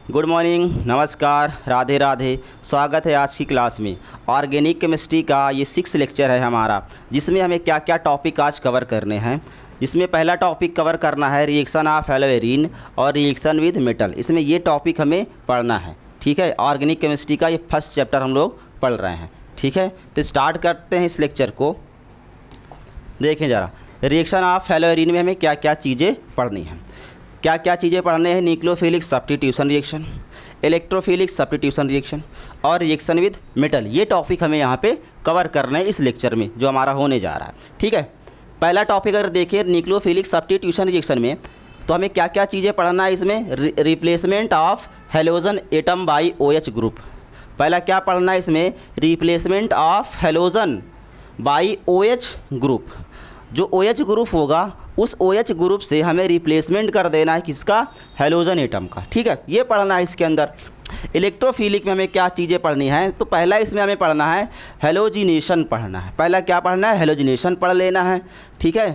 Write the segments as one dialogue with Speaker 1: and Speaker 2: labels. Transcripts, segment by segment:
Speaker 1: Good morning, नमस्कार, राधे राधे। स्वागत है आज की क्लास में। ऑर्गेनिक केमिस्ट्री का ये 6 लेक्चर है हमारा, जिसमें हमें क्या क्या टॉपिक आज कवर करने हैं। इसमें पहला टॉपिक कवर करना है रिएक्शन ऑफ हेलोएरीन और रिएक्शन विद मेटल। इसमें ये टॉपिक हमें पढ़ना है, ठीक है। ऑर्गेनिक केमिस्ट्री का ये फर्स्ट चैप्टर हम लोग पढ़ रहे हैं, ठीक है। तो स्टार्ट करते हैं इस लेक्चर को। देखें ज़रा, रिएक्शन ऑफ हेलोएरीन में हमें क्या क्या चीज़ें पढ़नी हैं। क्या क्या चीज़ें पढ़ने हैं? Nucleophilic substitution reaction, electrophilic substitution reaction और रिएक्शन विद मेटल। ये टॉपिक हमें यहाँ पे कवर करना है इस लेक्चर में जो हमारा होने जा रहा है, ठीक है। पहला टॉपिक अगर देखें न्यूक्लियोफिलिक सब्स्टिट्यूशन रिएक्शन में, तो हमें क्या क्या चीज़ें पढ़ना है इसमें? Replacement of halogen atom by OH group. पहला क्या पढ़ना है इसमें? Replacement of halogen by OH group. जो OH ग्रुप होगा उस OH ग्रुप से हमें रिप्लेसमेंट कर देना है किसका? हेलोजन एटम का, ठीक है। ये पढ़ना है इसके अंदर। इलेक्ट्रोफिलिक में हमें क्या चीज़ें पढ़नी हैं? तो पहला इसमें हमें पढ़ना है हेलोजिनेशन पढ़ना है। पहला क्या पढ़ना है? हेलोजिनेशन पढ़ लेना है, ठीक है।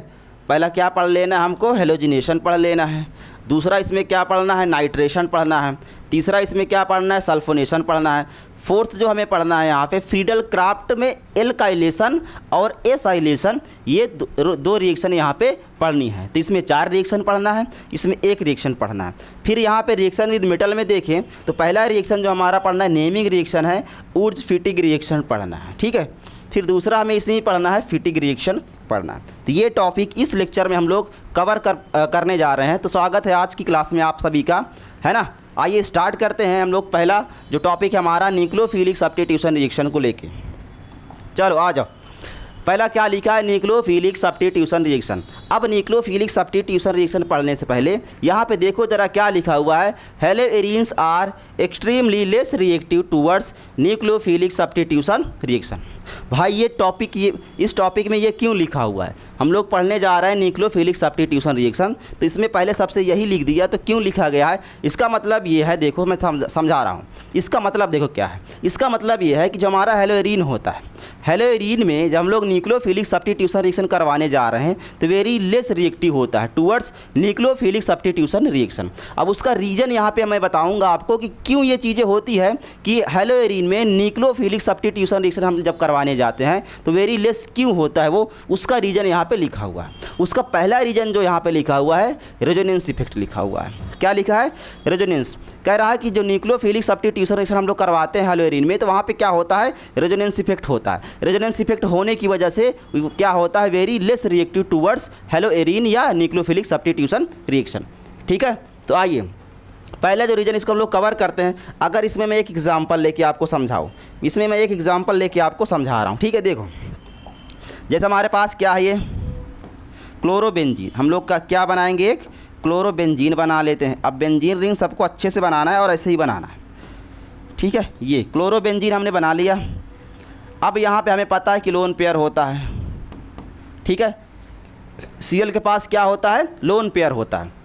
Speaker 1: पहला क्या पढ़ लेना है हमको? हेलोजिनेशन पढ़ लेना है। दूसरा इसमें क्या पढ़ना है? नाइट्रेशन पढ़ना है। तीसरा इसमें क्या पढ़ना है? सल्फोनेशन पढ़ना है। फोर्थ जो हमें पढ़ना है यहाँ पे फ्रीडल क्राफ्ट में एल्काइलेशन और एसाइलेशन, ये दो रिएक्शन यहाँ पे पढ़नी है। तो इसमें 4 रिएक्शन पढ़ना है, इसमें 1 रिएक्शन पढ़ना है। फिर यहाँ पे रिएक्शन विद मेटल में देखें तो पहला रिएक्शन जो हमारा पढ़ना है नेमिंग रिएक्शन है, उर्ज फिटिग रिएक्शन पढ़ना है, ठीक है। फिर दूसरा हमें इसमें पढ़ना है फिटिग रिएक्शन पढ़ना है। तो ये टॉपिक इस लेक्चर में हम लोग कवर करने जा रहे हैं। तो स्वागत है आज की क्लास में आप सभी का, है ना। आइए स्टार्ट करते हैं हम लोग। पहला जो टॉपिक है हमारा न्यूक्लियोफिलिक सब्स्टिट्यूशन रिएक्शन को लेके। चलो आ जाओ। पहला क्या लिखा है? Nucleophilic substitution reaction. अब न्यूक्लियोफिलिक सब्स्टिट्यूशन रिएक्शन पढ़ने से पहले यहाँ पे देखो ज़रा क्या लिखा हुआ है। Haloarenes are extremely less reactive towards nucleophilic substitution reaction. भाई ये टॉपिक, ये इस टॉपिक में ये क्यों लिखा हुआ है? हम लोग पढ़ने जा रहे हैं न्यूक्लियोफिलिक सब्स्टिट्यूशन रिएक्शन, तो इसमें पहले सबसे यही लिख दिया। तो क्यों लिखा गया है? इसका मतलब ये है, देखो मैं समझा रहा हूँ। इसका मतलब देखो क्या है। इसका मतलब ये है कि जो हमारा हेलोएरीन होता है, हेलोएरीन में जब हम लोग न्यूक्लियोफिलिक सब्स्टिट्यूशन रिएक्शन करवाने जा रहे हैं तो वेरी लेस रिएक्टिव होता है टूवर्ड्स न्यूक्लियोफिलिक सब्स्टिट्यूशन रिएक्शन। अब उसका रीज़न यहाँ पे मैं बताऊँगा आपको कि क्यों ये चीज़ें होती है कि हेलोएरीन में न्यूक्लियोफिलिक सब्स्टिट्यूशन रिएक्शन हम जब करवाने जाते हैं तो वेरी लेस क्यों होता है, वो उसका रीज़न यहाँ पे लिखा हुआ है। उसका पहला रीज़न जो यहाँ पे लिखा हुआ है, रेजोनेंस इफेक्ट लिखा हुआ है। क्या लिखा है? रेजोनेंस। कह रहा है कि जो न्यूक्लियोफिलिक सब्स्टिट्यूशन रिएक्शन हम लोग करवाते हैं हेलोएरीन में, तो वहाँ पे क्या होता है? रेजोनेंस इफेक्ट होता है। रेजोनेंस इफेक्ट होने की वजह से क्या होता है? Very less reactive towards haloarene या न्यूक्लियोफिलिक सब्स्टिट्यूशन रिएक्शन, ठीक है। तो आइए पहला जो रीज़न इसको हम लोग कवर करते हैं। अगर इसमें मैं एक एग्जांपल लेके आपको समझाऊँ, इसमें मैं एक एग्जांपल लेके आपको समझा रहा हूँ, ठीक है। देखो जैसे हमारे पास क्या है, ये क्लोरोबेंजीन। हम लोग का क्या बनाएंगे? एक क्लोरोबेंजीन बना लेते हैं। अब बेंजीन रिंग सबको अच्छे से बनाना है और ऐसे ही बनाना है, ठीक है। ये क्लोरोबेंजीन हमने बना लिया। अब यहाँ पे हमें पता है कि लोन पेयर होता है, ठीक है। Cl के पास क्या होता है? लोन पेयर होता है।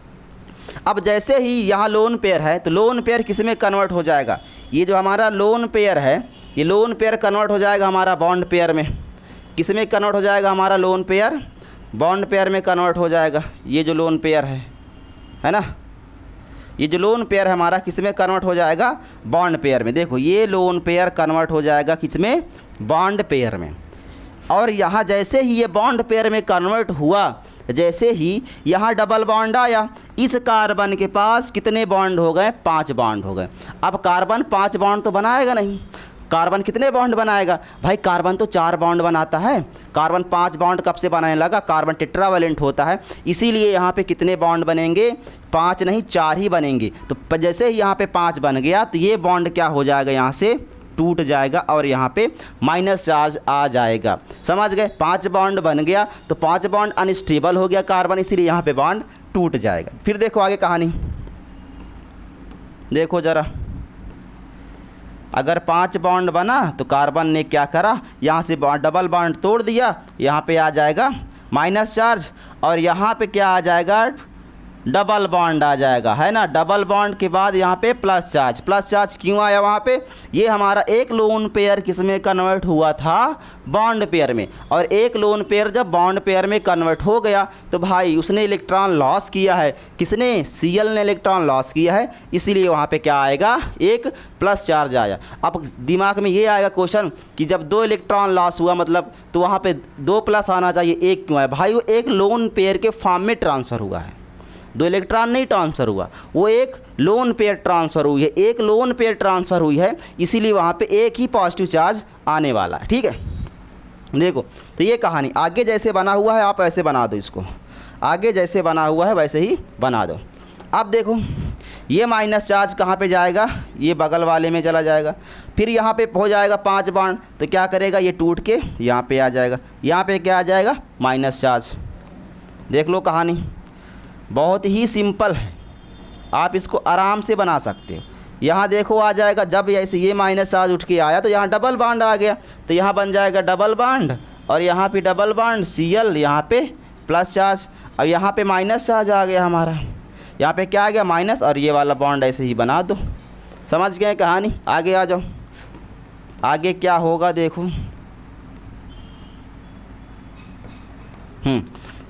Speaker 1: अब जैसे ही यहाँ लोन पेयर है तो लोन पेयर किस में कन्वर्ट हो जाएगा? ये जो हमारा लोन पेयर है, ये लोन पेयर कन्वर्ट हो जाएगा हमारा बॉन्ड पेयर में। किस में कन्वर्ट हो जाएगा? हमारा लोन पेयर बॉन्ड पेयर में कन्वर्ट हो जाएगा। ये जो लोन पेयर है ना, ये जो लोन पेयर है हमारा किस में कन्वर्ट हो जाएगा? बॉन्ड पेयर में। देखो ये लोन पेयर कन्वर्ट हो जाएगा किस में? बॉन्ड पेयर में। और यहाँ जैसे ही ये बॉन्ड पेयर में कन्वर्ट हुआ, जैसे ही यहाँ डबल बॉन्ड आया, इस कार्बन के पास कितने बॉन्ड हो गए? 5 बॉन्ड हो गए। अब कार्बन 5 बॉन्ड तो बनाएगा नहीं। कार्बन कितने बॉन्ड बनाएगा? भाई कार्बन तो 4 बॉन्ड बनाता है। कार्बन 5 बॉन्ड कब से बनाने लगा? कार्बन टेट्रावैलेंट होता है, इसीलिए यहाँ पे कितने बॉन्ड बनेंगे? 5 नहीं 4 ही बनेंगे। तो जैसे ही यहाँ पे 5 बन गया तो ये बॉन्ड क्या हो जाएगा? यहाँ से टूट जाएगा और यहाँ पे माइनस चार्ज आ जाएगा। समझ गए? 5 बॉन्ड बन गया तो 5 बॉन्ड अनस्टेबल हो गया कार्बन, इसीलिए यहाँ पे बॉन्ड टूट जाएगा। फिर देखो आगे कहानी, देखो ज़रा। अगर 5 बॉन्ड बना तो कार्बन ने क्या करा? यहाँ से डबल बॉन्ड तोड़ दिया, यहाँ पे आ जाएगा माइनस चार्ज और यहाँ पे क्या आ जाएगा? डबल बॉन्ड आ जाएगा, है ना। डबल बॉन्ड के बाद यहाँ पे प्लस चार्ज। प्लस चार्ज क्यों आया वहाँ पे? ये हमारा एक लोन पेयर किस में कन्वर्ट हुआ था? बॉन्ड पेयर में। और एक लोन पेयर जब बॉन्ड पेयर में कन्वर्ट हो गया तो भाई उसने इलेक्ट्रॉन लॉस किया है। किसने? Cl ने इलेक्ट्रॉन लॉस किया है, इसीलिए वहाँ पे क्या आएगा? एक प्लस चार्ज आया। अब दिमाग में ये आएगा क्वेश्चन कि जब 2 इलेक्ट्रॉन लॉस हुआ मतलब तो वहाँ पे 2 प्लस आना चाहिए, 1 क्यों आया? भाई वो एक लोन पेयर के फॉर्म में ट्रांसफ़र हुआ है, 2 इलेक्ट्रॉन नहीं ट्रांसफ़र हुआ, वो एक लोन पेयर ट्रांसफ़र हुई है। एक लोन पेयर ट्रांसफ़र हुई है, इसीलिए वहाँ पे एक ही पॉजिटिव चार्ज आने वाला है। ठीक है, देखो तो ये कहानी आगे जैसे बना हुआ है आप ऐसे बना दो इसको, आगे जैसे बना हुआ है वैसे ही बना दो। अब देखो ये माइनस चार्ज कहाँ पे जाएगा? ये बगल वाले में चला जाएगा। फिर यहाँ पे हो जाएगा 5 बॉन्ड, तो क्या करेगा? ये टूट के यहाँ पे आ जाएगा। यहाँ पे क्या आ जाएगा? Minus charge. देख लो कहानी बहुत ही सिंपल है, आप इसको आराम से बना सकते हो। यहाँ देखो आ जाएगा, जब ऐसे ये माइनस चार्ज उठ के आया तो यहाँ डबल बॉन्ड आ गया, तो यहाँ बन जाएगा डबल बॉन्ड और यहाँ पे डबल बॉन्ड Cl, यहाँ पे प्लस चार्ज। अब यहाँ पे माइनस चार्ज आ गया हमारा, यहाँ पे क्या आ गया? माइनस, और ये वाला बॉन्ड ऐसे ही बना दो। समझ गए कहानी? आगे आ जाओ, आगे क्या होगा देखो।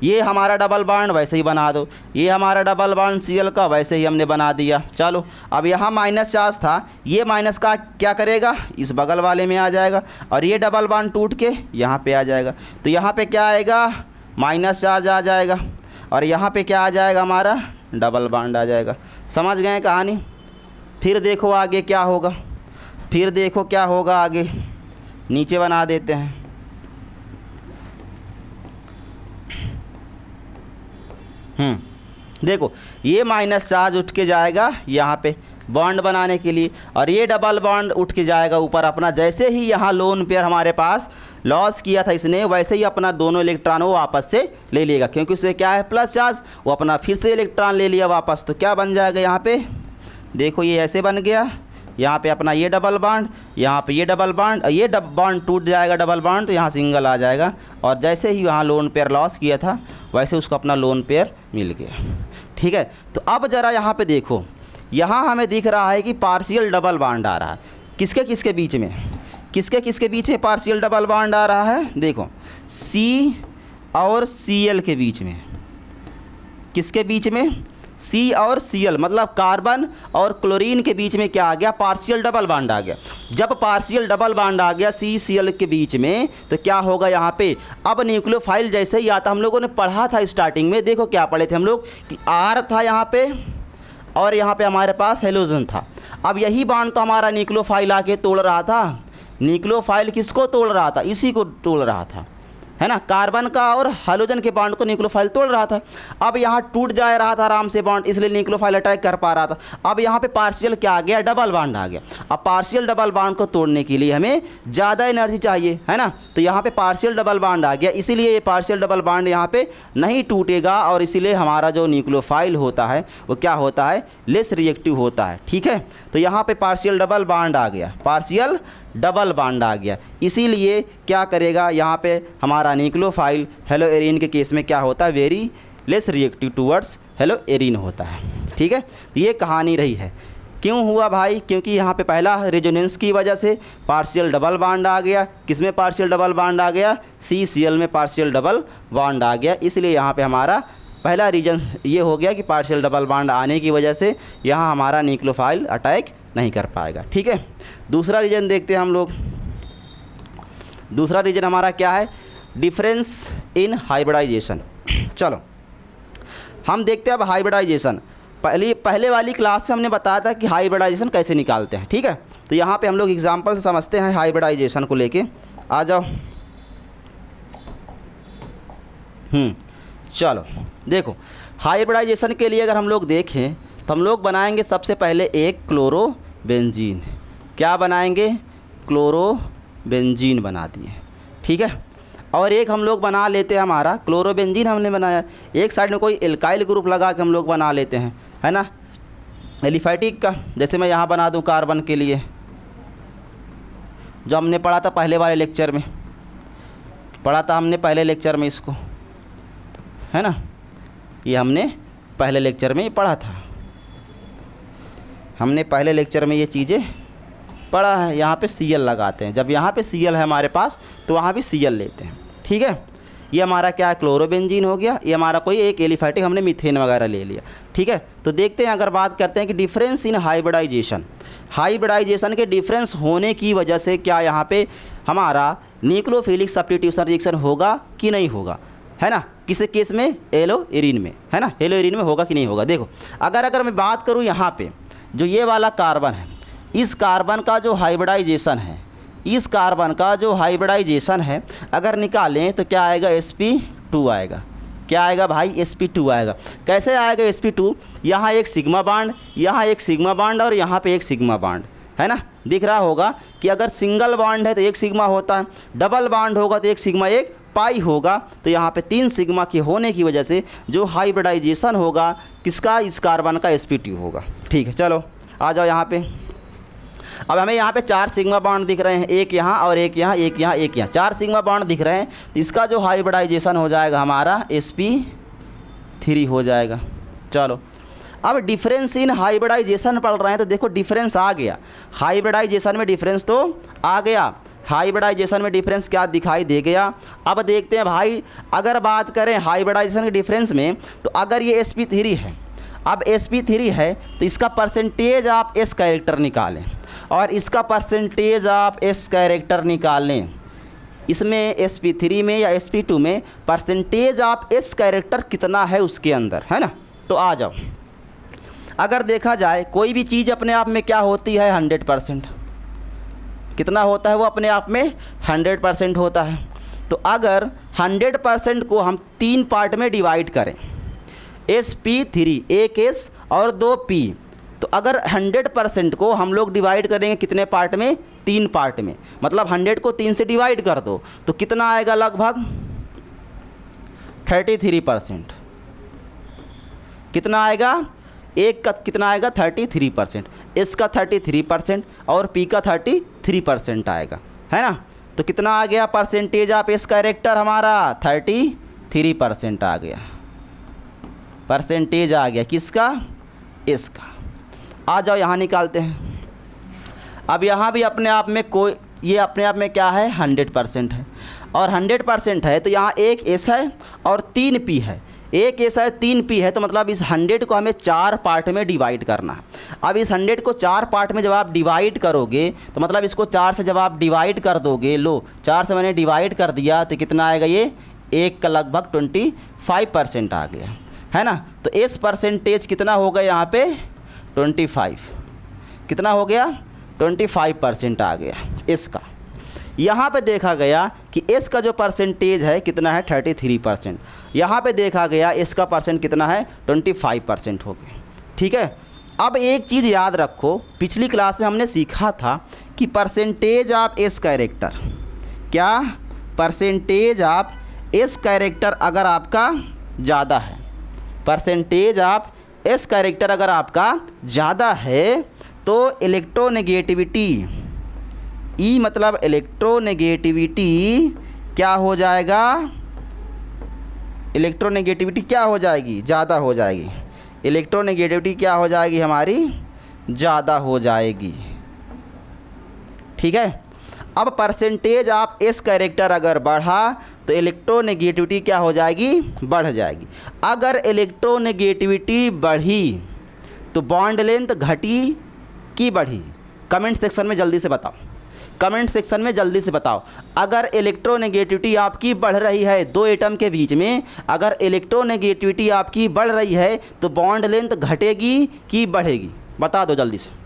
Speaker 1: ये हमारा डबल बॉन्ड वैसे ही बना दो, ये हमारा डबल बॉन्ड Cl का वैसे ही हमने बना दिया। चलो अब यहाँ माइनस चार्ज था, ये माइनस का क्या करेगा? इस बगल वाले में आ जाएगा और ये डबल बॉन्ड टूट के यहाँ पे आ जाएगा, तो यहाँ पे क्या आएगा? माइनस चार्ज आ जाएगा और यहाँ पे क्या आ जाएगा? हमारा डबल बॉन्ड आ जाएगा। समझ गए कहानी? फिर देखो आगे क्या होगा, फिर देखो क्या होगा आगे, नीचे बना देते हैं। देखो ये माइनस चार्ज उठ के जाएगा यहाँ पे बॉन्ड बनाने के लिए और ये डबल बॉन्ड उठ के जाएगा ऊपर अपना। जैसे ही यहाँ लोन पेयर हमारे पास लॉस किया था इसने, वैसे ही अपना दोनों इलेक्ट्रॉन वो वापस से ले लेगा, क्योंकि उसमें क्या है? Plus charge. वो अपना फिर से इलेक्ट्रॉन ले लिया वापस, तो क्या बन जाएगा यहाँ पे? देखो ये ऐसे बन गया, यहाँ पे अपना ये डबल बॉन्ड, यहाँ पे ये डबल बॉन्ड और ये बॉन्ड टूट जाएगा डबल बॉन्ड, तो यहाँ सिंगल आ जाएगा। और जैसे ही वहाँ लोन पेयर लॉस किया था वैसे उसको अपना लोन पेयर मिल गया। ठीक है, तो अब ज़रा यहाँ पे देखो, यहाँ हमें दिख रहा है कि पार्शियल डबल बॉन्ड आ रहा है। किसके किसके बीच में? किसके किसके बीच में पार्शियल डबल बॉन्ड आ रहा है? देखो C और Cl के बीच में। किसके बीच में? C और Cl, मतलब कार्बन और क्लोरीन के बीच में क्या आ गया? पार्शियल डबल बॉन्ड आ गया। जब पार्शियल डबल बॉन्ड आ गया C-Cl के बीच में तो क्या होगा यहाँ पे? अब न्यूक्लियोफाइल जैसे ही आता, हम लोगों ने पढ़ा था स्टार्टिंग में, देखो क्या पढ़े थे हम लोग कि R था यहाँ पे और यहाँ पे हमारे पास हेलोजन था। अब यही बॉन्ड तो हमारा न्यूक्लियोफाइल आके तोड़ रहा था। न्यूक्लियोफाइल किसको तोड़ रहा था? इसी को तोड़ रहा था, है ना। कार्बन का और हाइड्रोजन के बॉन्ड को न्यूक्लियोफाइल तोड़ रहा था। अब यहाँ टूट जा रहा था आराम से बॉन्ड, इसलिए न्यूक्लियोफाइल अटैक कर पा रहा था। अब यहाँ पे पार्शियल क्या आ गया? डबल बॉन्ड आ गया। अब पार्शियल डबल बॉन्ड को तोड़ने के लिए हमें ज़्यादा एनर्जी चाहिए, है ना। तो यहाँ पे पार्शियल डबल बॉन्ड आ गया, इसीलिए ये पार्शियल डबल बॉन्ड यहाँ पे नहीं टूटेगा और इसीलिए हमारा जो न्यूक्लियोफाइल होता है वो क्या होता है? लेस रिएक्टिव होता है। ठीक है, तो यहाँ पे पार्शियल डबल बॉन्ड आ गया, पार्शियल डबल बॉन्ड आ गया, इसीलिए क्या करेगा यहाँ पे हमारा न्यूक्लियोफाइल हेलो एरीन के केस में क्या होता है? Very less reactive towards hello arene होता है। ठीक है, तो ये कहानी रही है। क्यों हुआ भाई? क्योंकि यहाँ पे पहला रेजोनेंस की वजह से पार्शियल डबल बॉन्ड आ गया। किसमें पार्शियल डबल बॉन्ड आ गया? C-Cl में पार्शियल डबल बॉन्ड आ गया, इसलिए यहाँ पे हमारा पहला रीजन ये हो गया कि पार्शियल डबल बॉन्ड आने की वजह से यहाँ हमारा न्यूक्लियोफाइल अटैक नहीं कर पाएगा। ठीक है, दूसरा रीजन देखते हैं हम लोग। दूसरा रीजन हमारा क्या है? Difference in hybridization. चलो हम देखते हैं अब हाइब्रिडाइजेशन। पहले वाली क्लास में हमने बताया था कि हाइब्रिडाइजेशन कैसे निकालते हैं। ठीक है, तो यहाँ पे हम लोग एग्जांपल से समझते हैं हाइब्रिडाइजेशन को लेके। आ जाओ। चलो देखो, हाइब्रिडाइजेशन के लिए अगर हम लोग देखें तो हम लोग बनाएंगे सबसे पहले एक क्लोरोबेंजीन। क्या बनाएंगे? क्लोरोबेंजीन बना दिए। ठीक है, और एक हम लोग बना लेते हैं, हमारा क्लोरोबेंजीन हमने बनाया, एक साइड में कोई एल्काइल ग्रुप लगा के हम लोग बना लेते हैं, है ना, एलिफैटिक का। जैसे मैं यहाँ बना दूँ कार्बन के लिए, जो हमने पढ़ा था पहले वाले लेक्चर में, पढ़ा था हमने पहले लेक्चर में इसको, है ना। ये हमने पहले लेक्चर में पढ़ा था, हमने पहले लेक्चर में ये चीज़ें पढ़ा है। यहाँ पे Cl लगाते हैं, जब यहाँ पे Cl है हमारे पास तो वहाँ भी Cl लेते हैं। ठीक है, ये हमारा क्या है, क्लोरोबेंजीन हो गया। ये हमारा कोई एक एलिफेटिक, हमने मीथेन वगैरह ले लिया। ठीक है, तो देखते हैं, अगर बात करते हैं कि डिफरेंस इन हाइब्रिडाइजेशन, हाइब्रिडाइजेशन के डिफरेंस होने की वजह से क्या यहाँ पे हमारा न्यूक्लियोफिलिक सब्स्टिट्यूशन रिएक्शन होगा कि नहीं होगा, है ना। किस केस में, येलो एरिन में, है ना, येलो एरिन में होगा कि नहीं होगा। देखो, अगर मैं बात करूँ यहाँ पे जो ये वाला कार्बन है, इस कार्बन का जो हाइब्रिडाइजेशन है, इस कार्बन का जो हाइब्रिडाइजेशन है अगर निकालें तो क्या आएगा, sp2 आएगा। क्या आएगा भाई, sp2 आएगा। कैसे आएगा sp2, यहाँ एक सिग्मा बांड, यहाँ एक सिग्मा बांड और यहाँ पे एक सिग्मा बांड, है ना। दिख रहा होगा कि अगर सिंगल बांड है तो एक सिग्मा होता है, डबल बांड होगा तो एक सिग्मा एक पाई होगा। तो यहाँ पे 3 सिग्मा के होने की वजह से जो हाइब्रिडाइजेशन होगा किसका, इस कार्बन का sp2 होगा। ठीक है, चलो आ जाओ यहाँ पे। अब हमें यहाँ पे 4 सिग्मा बॉन्ड दिख रहे हैं, एक यहाँ और एक यहाँ, एक यहाँ, एक यहाँ, 4 सिग्मा बॉन्ड दिख रहे हैं। तो इसका जो हाइब्रिडाइजेशन हो जाएगा हमारा sp3 हो जाएगा। चलो, अब डिफरेंस इन हाइब्रिडाइजेशन पढ़ रहे हैं तो देखो डिफरेंस आ गया, हाइब्रिडाइजेशन में डिफरेंस तो आ गया। हाइब्रिडाइजेशन में डिफरेंस क्या दिखाई दे गया। अब देखते हैं भाई, अगर बात करें हाइब्रिडाइजेशन के डिफरेंस में, तो अगर ये sp3 है, अब sp3 है तो इसका परसेंटेज आप s कैरेक्टर निकालें और इसका परसेंटेज आप s कैरेक्टर निकालें। इसमें sp3 में या sp2 में परसेंटेज आप s कैरेक्टर कितना है उसके अंदर, है ना। तो आ जाओ, अगर देखा जाए कोई भी चीज़ अपने आप में क्या होती है, 100%। कितना होता है वो अपने आप में, 100% होता है। तो अगर 100% को हम 3 पार्ट में डिवाइड करें, sp3, एक s और 2 p, तो अगर 100% को हम लोग डिवाइड करेंगे कितने पार्ट में, 3 पार्ट में, मतलब 100 को 3 से डिवाइड कर दो तो कितना आएगा, लगभग 33%। कितना आएगा, एक का कितना आएगा, 33%, s का 33% और p का 33% आएगा, है ना। तो कितना आ गया परसेंटेज आप s कैरेक्टर हमारा, 33% आ गया। परसेंटेज आ गया किसका, s का। आ जाओ यहाँ निकालते हैं। अब यहाँ भी अपने आप में कोई, ये अपने आप में क्या है, 100% है और 100% है तो यहाँ एक s है और 3 p है। एक s है 3 p है, तो मतलब इस 100 को हमें 4 पार्ट में डिवाइड करना है। अब इस 100 को 4 पार्ट में जब आप डिवाइड करोगे तो मतलब इसको 4 से जब आप डिवाइड कर दोगे, लो 4 से मैंने डिवाइड कर दिया तो कितना आएगा, ये 1 का लगभग 25% आ गया, है ना। तो s परसेंटेज कितना होगा यहाँ पे, 25। कितना हो गया, 25% आ गया s का। यहाँ पे देखा गया कि s का जो परसेंटेज है कितना है, 33%। यहाँ पे देखा गया s का परसेंट कितना है, 25% हो गया। ठीक है, अब एक चीज़ याद रखो, पिछली क्लास में हमने सीखा था कि परसेंटेज ऑफ s कैरेक्टर, क्या परसेंटेज ऑफ s कैरेक्टर अगर आपका ज़्यादा है, परसेंटेज ऑफ s कैरेक्टर अगर आपका ज़्यादा है तो इलेक्ट्रोनेगेटिविटी, ई मतलब इलेक्ट्रोनेगेटिविटी क्या हो जाएगा, इलेक्ट्रोनेगेटिविटी क्या हो जाएगी, ज़्यादा हो जाएगी। इलेक्ट्रोनेगेटिविटी क्या हो जाएगी हमारी, ज़्यादा हो जाएगी। ठीक है, अब परसेंटेज ऑफ s कैरेक्टर अगर बढ़ा तो इलेक्ट्रोनेगेटिविटी क्या हो जाएगी, बढ़ जाएगी। अगर इलेक्ट्रोनेगेटिविटी बढ़ी तो बॉन्ड लेंथ घटी कि बढ़ी, कमेंट सेक्शन में जल्दी से बताओ, कमेंट सेक्शन में जल्दी से बताओ। अगर इलेक्ट्रोनेगेटिविटी आपकी बढ़ रही है 2 एटम के बीच में, अगर इलेक्ट्रोनेगेटिविटी आपकी बढ़ रही है तो बॉन्ड लेंथ घटेगी कि बढ़ेगी, बता दो जल्दी से।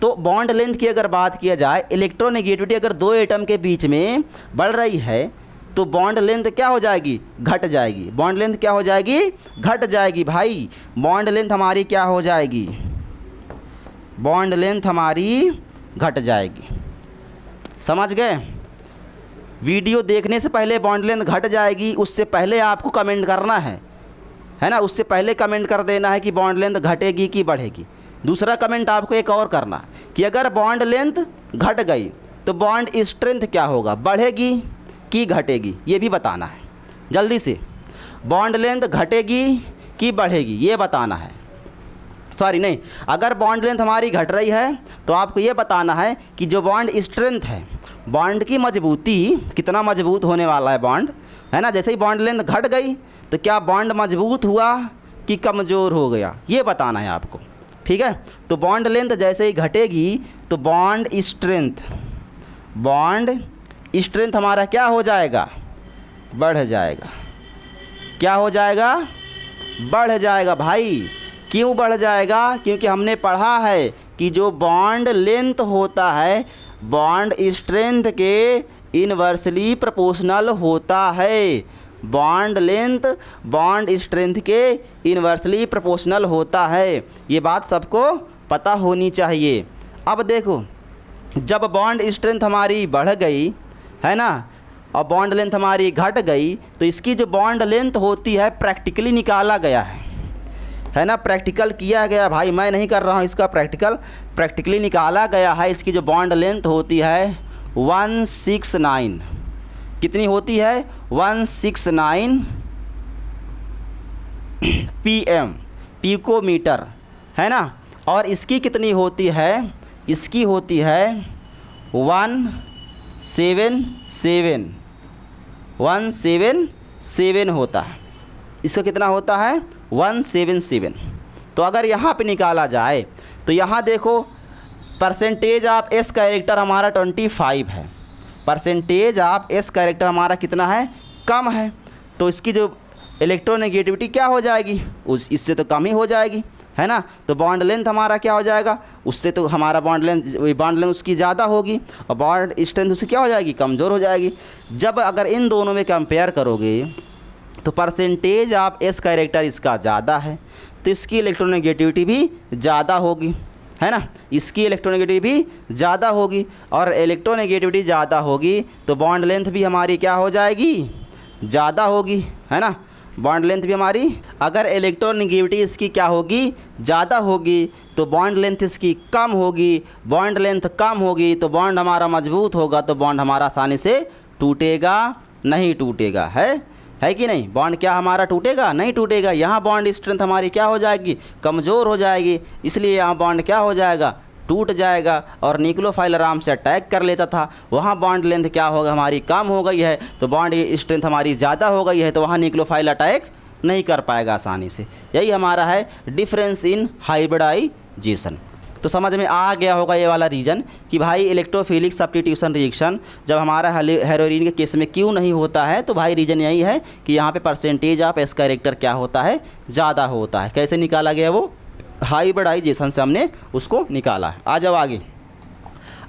Speaker 1: तो बॉन्ड लेंथ की अगर बात किया जाए, इलेक्ट्रोनेगेटिविटी अगर 2 एटम के बीच में बढ़ रही है तो बॉन्ड लेंथ क्या हो जाएगी, घट जाएगी। बॉन्ड लेंथ क्या हो जाएगी, घट जाएगी भाई। बॉन्ड लेंथ हमारी क्या हो जाएगी, बॉन्ड लेंथ हमारी घट जाएगी। समझ गए, वीडियो देखने से पहले बॉन्ड लेंथ घट जाएगी, उससे पहले आपको कमेंट करना है ना, उससे पहले कमेंट कर देना है कि बॉन्ड लेंथ घटेगी कि बढ़ेगी। दूसरा कमेंट आपको एक और करना कि अगर बॉन्ड लेंथ घट गई तो बॉन्ड स्ट्रेंथ क्या होगा, बढ़ेगी कि घटेगी, ये भी बताना है जल्दी से। बॉन्ड लेंथ घटेगी कि बढ़ेगी, ये बताना है। सॉरी नहीं, अगर बॉन्ड लेंथ हमारी घट रही है तो आपको ये बताना है कि जो बॉन्ड स्ट्रेंथ है, बॉन्ड की मजबूती, कितना मजबूत होने वाला है बॉन्ड, है ना। जैसे ही बॉन्ड लेंथ घट गई तो क्या बॉन्ड मजबूत हुआ कि कमज़ोर हो गया, ये बताना है आपको, ठीक है। तो बॉन्ड लेंथ जैसे ही घटेगी तो बॉन्ड स्ट्रेंथ हमारा क्या हो जाएगा, बढ़ जाएगा। क्या हो जाएगा, बढ़ जाएगा भाई। क्यों बढ़ जाएगा, क्योंकि हमने पढ़ा है कि जो बॉन्ड लेंथ होता है बॉन्ड स्ट्रेंथ के इन्वर्सली प्रोपोर्शनल होता है। बॉन्ड लेंथ बॉन्ड स्ट्रेंथ के इन्वर्सली प्रोपोर्शनल होता है, ये बात सबको पता होनी चाहिए। अब देखो, जब बॉन्ड स्ट्रेंथ हमारी बढ़ गई, है ना, और बॉन्ड लेंथ हमारी घट गई, तो इसकी जो बॉन्ड लेंथ होती है प्रैक्टिकली निकाला गया है ना, प्रैक्टिकल किया गया भाई, मैं नहीं कर रहा हूँ इसका प्रैक्टिकली निकाला गया है। इसकी जो बॉन्ड लेंथ होती है 169, कितनी होती है, 169 pm, पिकोमीटर, है ना। और इसकी कितनी होती है, इसकी होती है 177 होता है, इसका कितना होता है 177। तो अगर यहाँ पे निकाला जाए तो यहाँ देखो परसेंटेज ऑफ एस कैरेक्टर हमारा 25 है, परसेंटेज ऑफ एस कैरेक्टर हमारा कितना है, कम है। तो इसकी जो इलेक्ट्रोनेगेटिविटी क्या हो जाएगी, इससे तो कम ही हो जाएगी, है ना। तो बॉन्ड लेंथ हमारा क्या हो जाएगा, उससे तो हमारा बॉन्ड लेंथ उसकी ज़्यादा होगी और बॉन्ड स्ट्रेंथ उसकी क्या हो जाएगी, कमज़ोर हो जाएगी। जब अगर इन दोनों में कंपेयर करोगे तो परसेंटेज ऑफ एस कैरेक्टर इसका ज़्यादा है, तो इसकी इलेक्ट्रोनेगेटिविटी भी ज़्यादा होगी, है ना, इसकी इलेक्ट्रोनेगेटिविटी भी ज़्यादा होगी। और इलेक्ट्रोनेगेटिविटी ज़्यादा होगी तो बॉन्ड लेंथ भी हमारी क्या हो जाएगी, ज़्यादा होगी, है ना। बॉन्ड लेंथ भी हमारी, अगर इलेक्ट्रोनेगेटिविटी इसकी क्या होगी, ज़्यादा होगी, तो बॉन्ड लेंथ इसकी कम होगी। बॉन्ड लेंथ कम होगी तो बॉन्ड हमारा मजबूत होगा, तो बॉन्ड हमारा आसानी से टूटेगा नहीं टूटेगा, है कि नहीं। बॉन्ड क्या हमारा टूटेगा, नहीं टूटेगा। यहाँ बॉन्ड स्ट्रेंथ हमारी क्या हो जाएगी, कमज़ोर हो जाएगी, इसलिए यहाँ बॉन्ड क्या हो जाएगा, टूट जाएगा। और न्यूक्लियोफाइल आराम से अटैक कर लेता था, वहाँ बॉन्ड लेंथ क्या होगा, हमारी कम हो गई है, तो बॉन्ड स्ट्रेंथ हमारी ज़्यादा हो गई है, तो वहाँ न्यूक्लियोफाइल अटैक नहीं कर पाएगा आसानी से। यही हमारा है डिफरेंस इन हाइब्रिडाइजेशन। तो समझ में आ गया होगा ये वाला रीज़न कि भाई इलेक्ट्रोफिलिक सब्स्टिट्यूशन रिएक्शन जब हमारा हेरोइन के केस में क्यों नहीं होता है, तो भाई रीज़न यही है कि यहाँ पे परसेंटेज ऑफ एस कैरेक्टर क्या होता है, ज़्यादा होता है। कैसे निकाला गया, वो हाइब्रिडाइजेशन से हमने उसको निकाला है। आ जाओ आगे,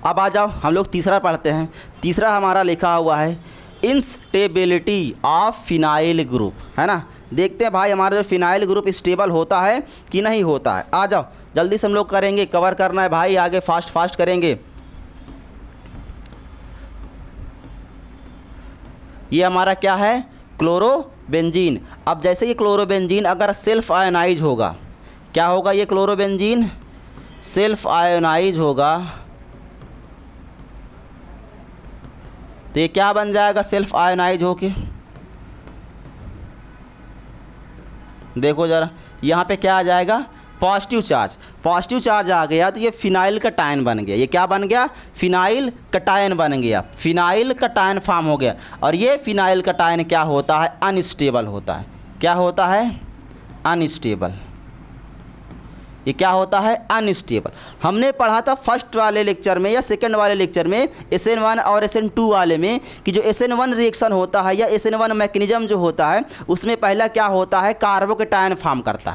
Speaker 1: अब आ जाओ हम लोग तीसरा पढ़ते हैं। तीसरा हमारा लिखा हुआ है इंस्टेबिलिटी ऑफ फिनाइल ग्रुप, है ना। देखते हैं भाई हमारा जो फिनाइल ग्रुप स्टेबल होता है कि नहीं होता है। आ जाओ जल्दी से हम लोग करेंगे, कवर करना है भाई, आगे फास्ट करेंगे। ये हमारा क्या है, क्लोरोबेंजीन। अब जैसे ये क्लोरोबेंजीन अगर सेल्फ आयोनाइज होगा, क्या होगा, ये क्लोरोबेंजीन सेल्फ आयोनाइज होगा, तो ये क्या बन जाएगा, सेल्फ आयोनाइज होके। देखो ज़रा यहाँ पे क्या आ जाएगा, पॉजिटिव चार्ज आ गया, तो ये फिनाइल कटायन बन गया। ये क्या बन गया, फिनाइल कटायन बन गया, फिनाइल कटायन फॉर्म हो गया। और ये फिनाइल कटायन क्या होता है, अनस्टेबल होता है। क्या होता है, अनस्टेबल। ये क्या होता है, अनस्टेबल। हमने पढ़ा था फर्स्ट वाले लेक्चर में या सेकंड वाले लेक्चर में SN1 और SN2 वाले में कि जो SN1 रिएक्शन होता है या SN1 मैकेनिज्म जो होता है, उसमें पहला क्या होता है, कार्बोकेटायन फॉर्म करता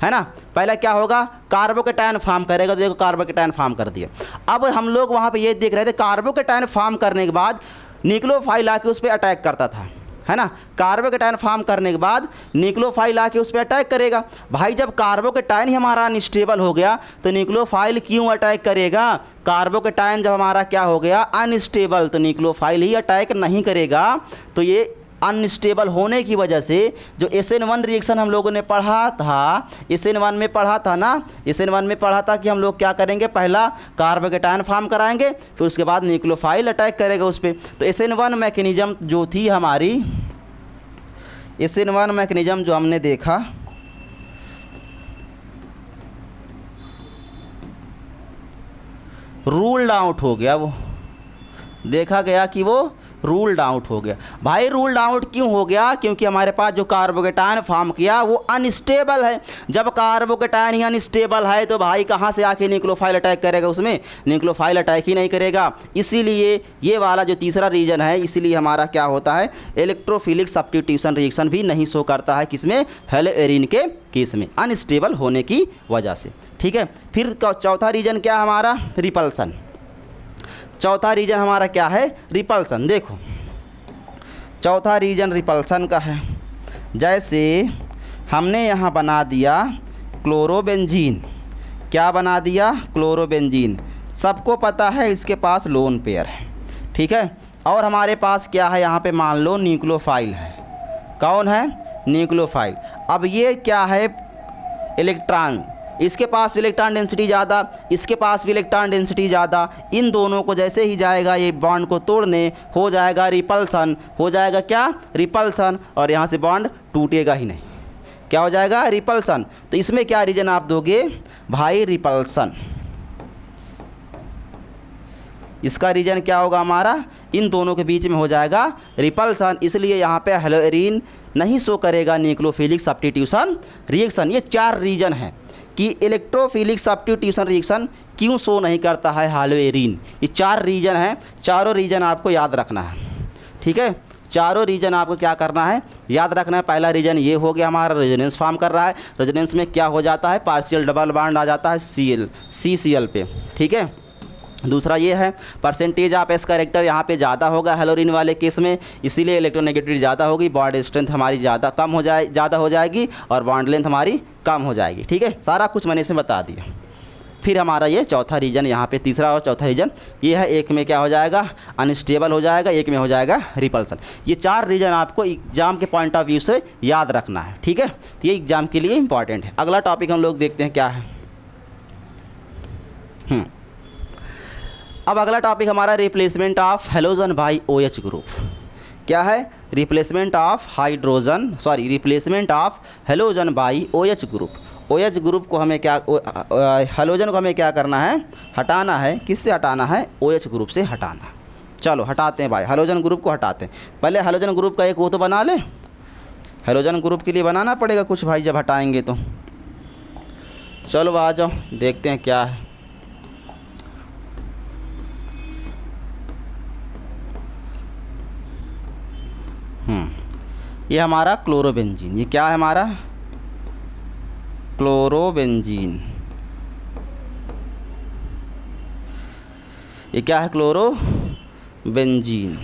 Speaker 1: है ना। पहला क्या होगा, कार्बोकेटायन फॉर्म करेगा। तो देखो कार्बोकेटायन फॉर्म कर दिया। अब हम लोग वहाँ पे ये देख रहे थे, कार्बोकेटायन फॉर्म करने के बाद न्यूक्लियोफाइल आके उस पर अटैक करता था, है ना। कार्बोकेटायन फॉर्म करने के बाद न्यूक्लियोफाइल आके उस पर अटैक करेगा। भाई जब कार्बोकेटायन ही हमारा अनस्टेबल हो गया तो न्यूक्लियोफाइल क्यों अटैक करेगा, कार्बोकेटायन जब हमारा क्या हो गया, अनस्टेबल, तो न्यूक्लियोफाइल ही अटैक नहीं करेगा। तो ये अनस्टेबल होने की वजह से जो SN1 रिएक्शन हम लोगों ने पढ़ा था, SN1 में पढ़ा था ना, SN1 में पढ़ा था कि हम लोग क्या करेंगे, पहला कार्बोकेटायन फॉर्म कराएंगे, फिर उसके बाद न्यूक्लियोफाइल अटैक करेगा उस पर। तो SN1 मैकेनिज्म जो थी हमारी, SN1 मैकेनिज्म जो हमने देखा, रूल्ड आउट हो गया, वो देखा गया कि वो रूल्ड आउट हो गया। भाई रूल्ड आउट क्यों हो गया? क्योंकि हमारे पास जो कार्बोकेटायन फॉर्म किया वो अनस्टेबल है। जब कार्बोकेटायन ही अनस्टेबल है तो भाई कहाँ से आके न्यूक्लियोफाइल अटैक करेगा? उसमें न्यूक्लियोफाइल अटैक ही नहीं करेगा। इसीलिए ये वाला जो तीसरा रीजन है, इसीलिए हमारा क्या होता है, इलेक्ट्रोफिलिक सब्स्टिट्यूशन रिएक्शन भी नहीं शो करता है। किसमें? हेलोएरिन के केस में, अनस्टेबल होने की वजह से। ठीक है, फिर चौथा रीजन क्या हमारा? रिपल्सन। चौथा रीजन हमारा क्या है? रिपल्सन। देखो चौथा रीजन रिपल्सन का है। जैसे हमने यहाँ बना दिया क्लोरोबेंजीन। क्या बना दिया? क्लोरोबेंजीन। सबको पता है इसके पास लोन पेयर है, ठीक है। और हमारे पास क्या है यहाँ पे? मान लो न्यूक्लियोफाइल है। कौन है? न्यूक्लियोफाइल। अब ये क्या है? इलेक्ट्रॉन। इसके पास भी इलेक्ट्रॉन डेंसिटी ज़्यादा, इसके पास भी इलेक्ट्रॉन डेंसिटी ज़्यादा। इन दोनों को जैसे ही जाएगा ये बॉन्ड को तोड़ने, हो जाएगा रिपल्सन। हो जाएगा क्या? रिपल्सन। और यहाँ से बॉन्ड टूटेगा ही नहीं। क्या हो जाएगा? रिपल्सन। तो इसमें क्या रीजन आप दोगे भाई? रिपल्सन। इसका रीजन क्या होगा हमारा? इन दोनों के बीच में हो जाएगा रिपल्सन। इसलिए यहाँ पे हेलोएरिन नहीं शो करेगा न्यूक्लियोफिलिक सब्स्टिट्यूशन रिएक्शन। ये चार रीजन है कि इलेक्ट्रोफिलिक सब्स्टिट्यूशन रिएक्शन क्यों शो नहीं करता है हेलोएरिन। ये चार रीजन हैं। चारों रीजन आपको याद रखना है, ठीक है। चारों रीजन आपको क्या करना है? याद रखना है। पहला रीजन ये हो गया हमारा, रेजोनेंस फॉर्म कर रहा है। रेजोनेंस में क्या हो जाता है? पार्शियल डबल बॉन्ड आ जाता है CCl पे, ठीक है। दूसरा ये है परसेंटेज ऑफ एस कैरेक्टर यहाँ पे ज़्यादा होगा हेलोरिन वाले केस में, इसीलिए इलेक्ट्रोनेगेटिविटी ज़्यादा होगी, बॉन्ड स्ट्रेंथ हमारी ज़्यादा हो जाएगी और बॉन्ड लेंथ हमारी कम हो जाएगी, ठीक है। सारा कुछ मैंने इसमें बता दिया। फिर हमारा ये चौथा रीजन यहाँ पे, तीसरा और चौथा रीजन ये है। एक में क्या हो जाएगा? अनस्टेबल हो जाएगा, एक में हो जाएगा रिपल्सन। ये चार रीजन आपको एग्जाम के पॉइंट ऑफ व्यू से याद रखना है, ठीक है। तो ये एग्जाम के लिए इंपॉर्टेंट है। अगला टॉपिक हम लोग देखते हैं क्या है। अब अगला टॉपिक हमारा replacement of halogen by OH group. क्या है? Replacement of replacement of halogen by OH group. OH group को हमें क्या, हेलोजन को हमें क्या करना है? हटाना है। किससे हटाना है? OH ग्रुप से हटाना। चलो हटाते हैं भाई, हेलोजन ग्रुप को हटाते हैं। पहले हेलोजन ग्रुप का एक वो तो बना ले। हेलोजन ग्रुप के लिए बनाना पड़ेगा कुछ भाई, जब हटाएंगे तो। चलो आ जाओ, देखते हैं क्या है। ये हमारा क्लोरोबेंजीन। ये क्या है हमारा? क्लोरोबेंजीन। ये क्या है? क्लोरोबेंजीन,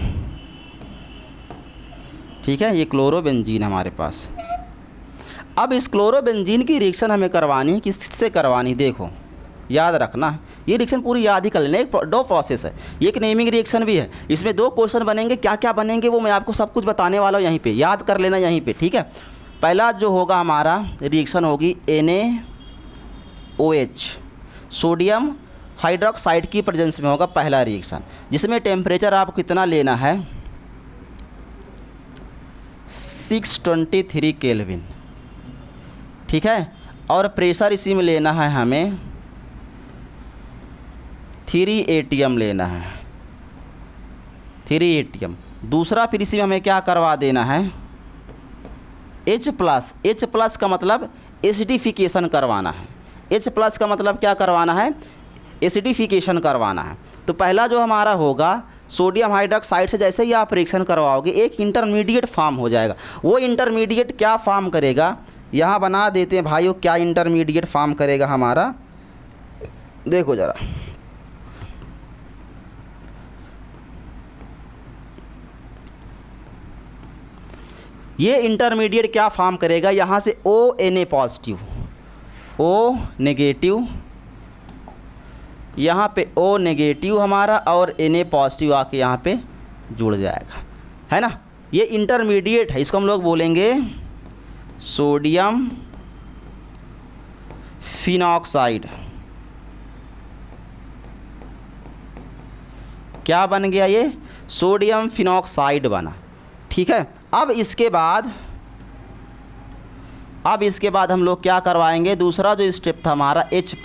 Speaker 1: ठीक है। ये क्लोरोबेंजीन हमारे पास। अब इस क्लोरोबेंजीन की रिएक्शन हमें करवानी है। किससे करवानी? देखो याद रखना है, ये रिएक्शन पूरी याद ही कर लेना। एक दो प्रोसेस है, ये एक नेमिंग रिएक्शन भी है। इसमें दो क्वेश्चन बनेंगे, क्या क्या बनेंगे वो मैं आपको सब कुछ बताने वाला हूँ। यहीं पे याद कर लेना, यहीं पे, ठीक है। पहला जो होगा हमारा रिएक्शन होगी NaOH, सोडियम हाइड्रोक्साइड की प्रेजेंस में होगा पहला रिएक्शन, जिसमें टेम्परेचर आपको कितना लेना है? 623 केल्विन, ठीक है। और प्रेशर इसी में लेना है हमें 3 atm लेना है, 3 atm। दूसरा फिर इसी में हमें क्या करवा देना है? H+ का मतलब एसिडिफिकेशन करवाना है। H+ का मतलब क्या करवाना है? एसिडिफिकेशन करवाना है। तो पहला जो हमारा होगा सोडियम हाइड्रोक्साइड से जैसे ही आप रिएक्शन करवाओगे एक इंटरमीडिएट फॉर्म हो जाएगा। वो इंटरमीडिएट क्या फॉर्म करेगा? यहाँ बना देते हैं भाइयों, क्या इंटरमीडिएट फॉर्म करेगा हमारा? देखो ज़रा, ये इंटरमीडिएट क्या फॉर्म करेगा? यहाँ से ONA पॉजिटिव, O नेगेटिव, यहाँ पे O नेगेटिव हमारा और Na पॉजिटिव आके यहाँ पे जुड़ जाएगा, है ना। ये इंटरमीडिएट है, इसको हम लोग बोलेंगे सोडियम फिनॉक्साइड। क्या बन गया? ये सोडियम फिनॉक्साइड बना, ठीक है। अब इसके बाद हम लोग क्या करवाएंगे? दूसरा जो स्टेप था हमारा H+,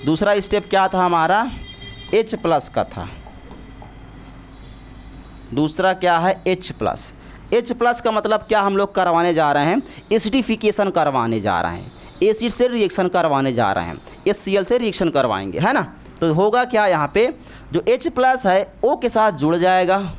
Speaker 1: दूसरा स्टेप क्या था हमारा, H प्लस का था। दूसरा क्या है, H प्लस। H प्लस का मतलब क्या हम लोग करवाने जा रहे हैं, एसिडिफिकेशन करवाने जा रहे हैं, एसिड से रिएक्शन करवाने जा रहे हैं, HCl से रिएक्शन करवाएंगे, है ना। तो होगा क्या, यहाँ पे जो H प्लस है O के साथ जुड़ जाएगा,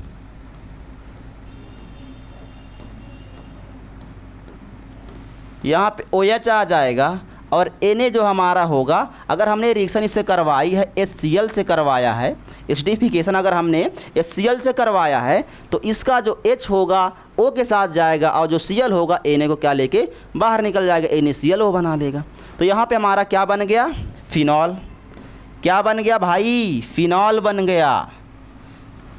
Speaker 1: यहाँ पे OH आ जाएगा, और Na जो हमारा होगा, अगर हमने रिएक्शन इससे करवाई है, HCl से करवाया है, एसिडिफिकेशन अगर हमने HCl से करवाया है, तो इसका जो H होगा O के साथ जाएगा, और जो Cl होगा Na को क्या लेके बाहर निकल जाएगा, NaClO बना लेगा। तो यहाँ पे हमारा क्या बन गया, फिनॉल। क्या बन गया भाई, फिनॉल बन गया,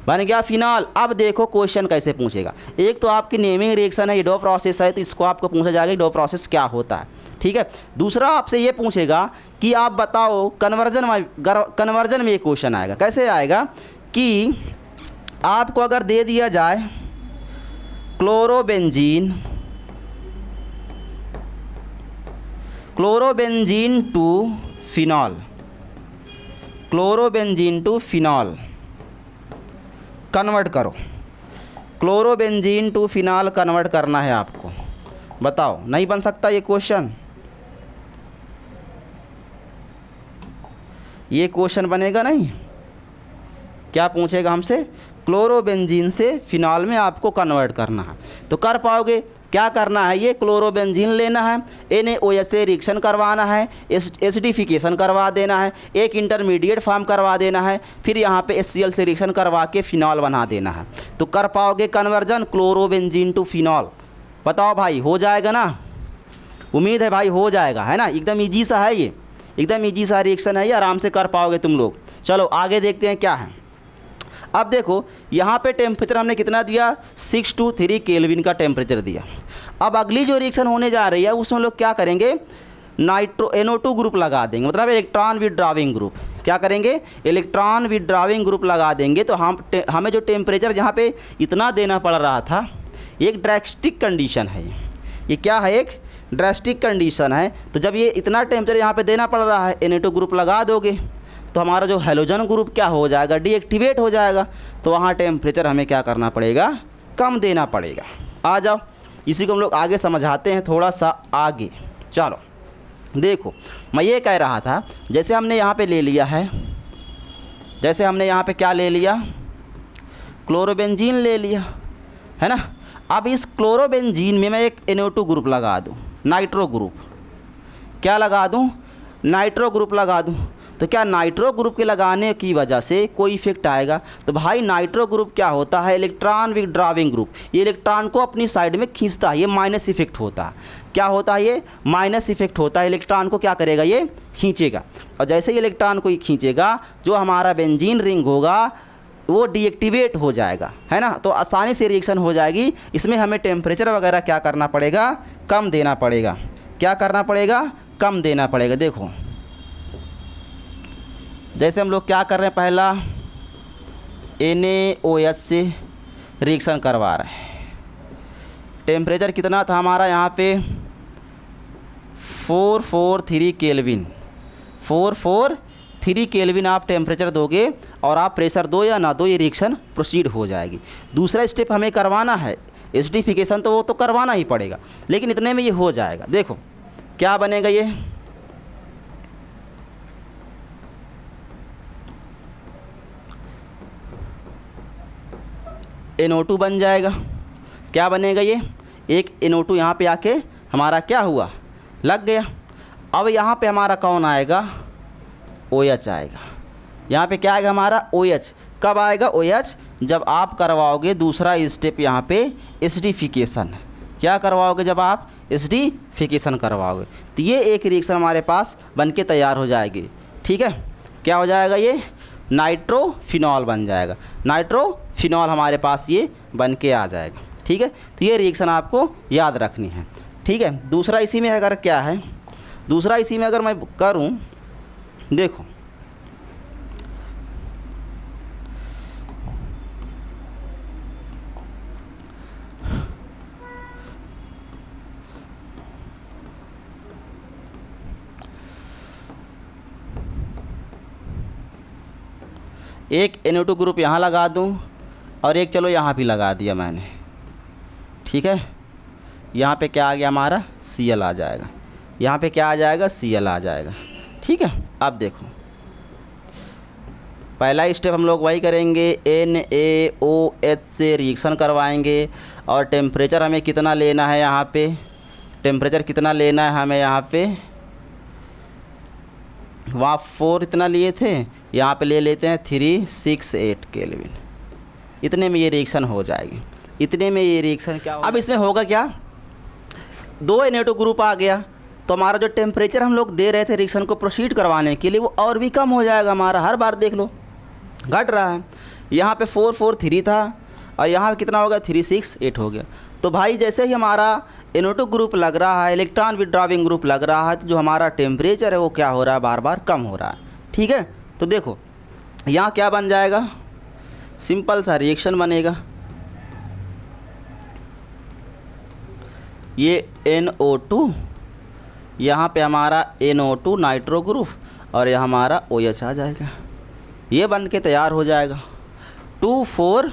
Speaker 1: बन गया फिनॉल। अब देखो क्वेश्चन कैसे पूछेगा। एक तो आपकी नेमिंग रिएक्शन है, ये 2 प्रोसेस है, तो इसको आपको पूछा जाएगा 2 प्रोसेस क्या होता है, ठीक है। दूसरा आपसे ये पूछेगा कि आप बताओ कन्वर्जन में ये क्वेश्चन आएगा। कैसे आएगा कि आपको अगर दे दिया जाए क्लोरोबेंजीन टू फिनॉल कन्वर्ट करो, क्लोरोबेंजीन टू फिनॉल कन्वर्ट करना है आपको। बताओ, नहीं बन सकता ये क्वेश्चन? ये क्वेश्चन बनेगा नहीं। क्या पूछेगा हमसे, क्लोरोबेंजीन से फिनॉल में आपको कन्वर्ट करना है, तो कर पाओगे? क्या करना है, ये क्लोरोबेंजीन लेना है, NaOH से रिएक्शन करवाना है, एसिडिफिकेशन करवा देना है, एक इंटरमीडिएट फॉर्म करवा देना है, फिर यहाँ पे HCl से रिएक्शन करवा के फिनॉल बना देना है। तो कर पाओगे कन्वर्जन क्लोरोबेंजीन टू फिनॉल? बताओ भाई, हो जाएगा ना? उम्मीद है भाई हो जाएगा, है ना। एकदम ईजी सा है ये, एकदम ईजी सा रिएक्शन है ये, आराम से कर पाओगे तुम लोग। चलो आगे देखते हैं क्या है। अब देखो यहाँ पे टेम्परेचर हमने कितना दिया, 623 केल्विन का टेम्परेचर दिया। अब अगली जो रिएक्शन होने जा रही है उसमें लोग क्या करेंगे, NO2 ग्रुप लगा देंगे, मतलब इलेक्ट्रॉन विथड्राविंग ग्रुप। क्या करेंगे, इलेक्ट्रॉन विथड्राविंग ग्रुप लगा देंगे। तो हमें जो टेम्परेचर जहाँ पे इतना देना पड़ रहा था, एक ड्रास्टिक कंडीशन है ये। क्या है, एक ड्रास्टिक कंडीशन है। तो जब ये इतना टेम्परेचर यहाँ पे देना पड़ रहा है, Na2 ग्रुप लगा दोगे तो हमारा जो हेलोजन ग्रुप क्या हो जाएगा, डीएक्टिवेट हो जाएगा। तो वहाँ टेम्परेचर हमें क्या करना पड़ेगा, कम देना पड़ेगा। आ जाओ, इसी को हम लोग आगे समझाते हैं थोड़ा सा आगे। चलो देखो, मैं ये कह रहा था, जैसे हमने यहाँ पे ले लिया है, जैसे हमने यहाँ पे क्या ले लिया, क्लोरोबेंजीन ले लिया, है ना। अब इस क्लोरोबेंजीन में मैं एक NO2 ग्रुप लगा दूँ, नाइट्रो ग्रुप। क्या लगा दूँ, नाइट्रो ग्रुप लगा दूँ। तो क्या नाइट्रो ग्रुप के लगाने की वजह से कोई इफेक्ट आएगा? तो भाई नाइट्रो ग्रुप क्या होता है, इलेक्ट्रॉन विथड्राविंग ग्रुप। ये इलेक्ट्रॉन को अपनी साइड में खींचता है, ये माइनस इफेक्ट होता है। क्या होता है, ये माइनस इफेक्ट होता है। इलेक्ट्रॉन को क्या करेगा, ये खींचेगा, और जैसे ही इलेक्ट्रॉन को खींचेगा, जो हमारा बेंजीन रिंग होगा वो डीएक्टिवेट हो जाएगा, है ना। तो आसानी से रिएक्शन हो जाएगी। इसमें हमें टेम्परेचर वगैरह क्या करना पड़ेगा, कम देना पड़ेगा। क्या करना पड़ेगा, कम देना पड़ेगा। देखो जैसे हम लोग क्या कर रहे हैं, पहला NaOH से रिएक्शन करवा रहे हैं। टेम्परेचर कितना था हमारा यहाँ पे, 443 केल्विन। 443 केल्विन आप टेम्परेचर दोगे और आप प्रेशर दो या ना दो, ये रिएक्शन प्रोसीड हो जाएगी। दूसरा स्टेप हमें करवाना है एसिडिफिकेशन, तो वो तो करवाना ही पड़ेगा, लेकिन इतने में ये हो जाएगा। देखो क्या बनेगा, ये NO2 बन जाएगा। क्या बनेगा, ये एक NO2 यहाँ पे आके हमारा क्या हुआ, लग गया। अब यहाँ पे हमारा कौन आएगा, OH आएगा। यहाँ पे क्या आएगा हमारा, OH। कब आएगा OH, जब आप करवाओगे दूसरा स्टेप यहाँ पे एसिडिफिकेशन। क्या करवाओगे, जब आप एसिडिफिकेशन करवाओगे, तो ये एक रिएक्शन हमारे पास बन के तैयार हो जाएगी। ठीक है, क्या हो जाएगा, ये नाइट्रोफिनॉल बन जाएगा। नाइट्रोफिनॉल हमारे पास ये बन के आ जाएगा। ठीक है, तो ये रिएक्शन आपको याद रखनी है। ठीक है, दूसरा इसी में अगर क्या है, दूसरा इसी में अगर मैं करूं, देखो एक NO2 ग्रुप यहाँ लगा दूँ और एक चलो यहाँ भी लगा दिया मैंने, ठीक है। यहाँ पे क्या आ गया हमारा Cl आ जाएगा, यहाँ पे क्या आ जाएगा Cl आ जाएगा, ठीक है। अब देखो पहला स्टेप हम लोग वही करेंगे, NaOH से रिएक्शन करवाएंगे और टेम्परेचर हमें कितना लेना है, यहाँ पे टेम्परेचर कितना लेना है हमें, यहाँ पे वहाँ 4 इतना लिए थे, यहाँ पे ले लेते हैं 368 केल्विन। इतने में ये रिएक्शन हो जाएगी, इतने में ये रिएक्शन क्या होगा। अब इसमें होगा क्या, 2 NO2 ग्रुप आ गया तो हमारा जो टेम्परेचर हम लोग दे रहे थे रिएक्शन को प्रोसीड करवाने के लिए वो और भी कम हो जाएगा हमारा। हर बार देख लो घट रहा है। यहाँ पे 443 था और यहाँ पे कितना हो गया 368 हो गया। तो भाई जैसे ही हमारा NO2 ग्रुप लग रहा है, इलेक्ट्रॉन विड्रॉविंग ग्रुप लग रहा है, तो जो हमारा टेम्परेचर है वो क्या हो रहा है, बार बार कम हो रहा है, ठीक है। तो देखो यहाँ क्या बन जाएगा, सिंपल सा रिएक्शन बनेगा, ये NO2, यहाँ पे हमारा NO2 नाइट्रो ग्रुप और यह हमारा OH आ जाएगा, ये बन के तैयार हो जाएगा 2,4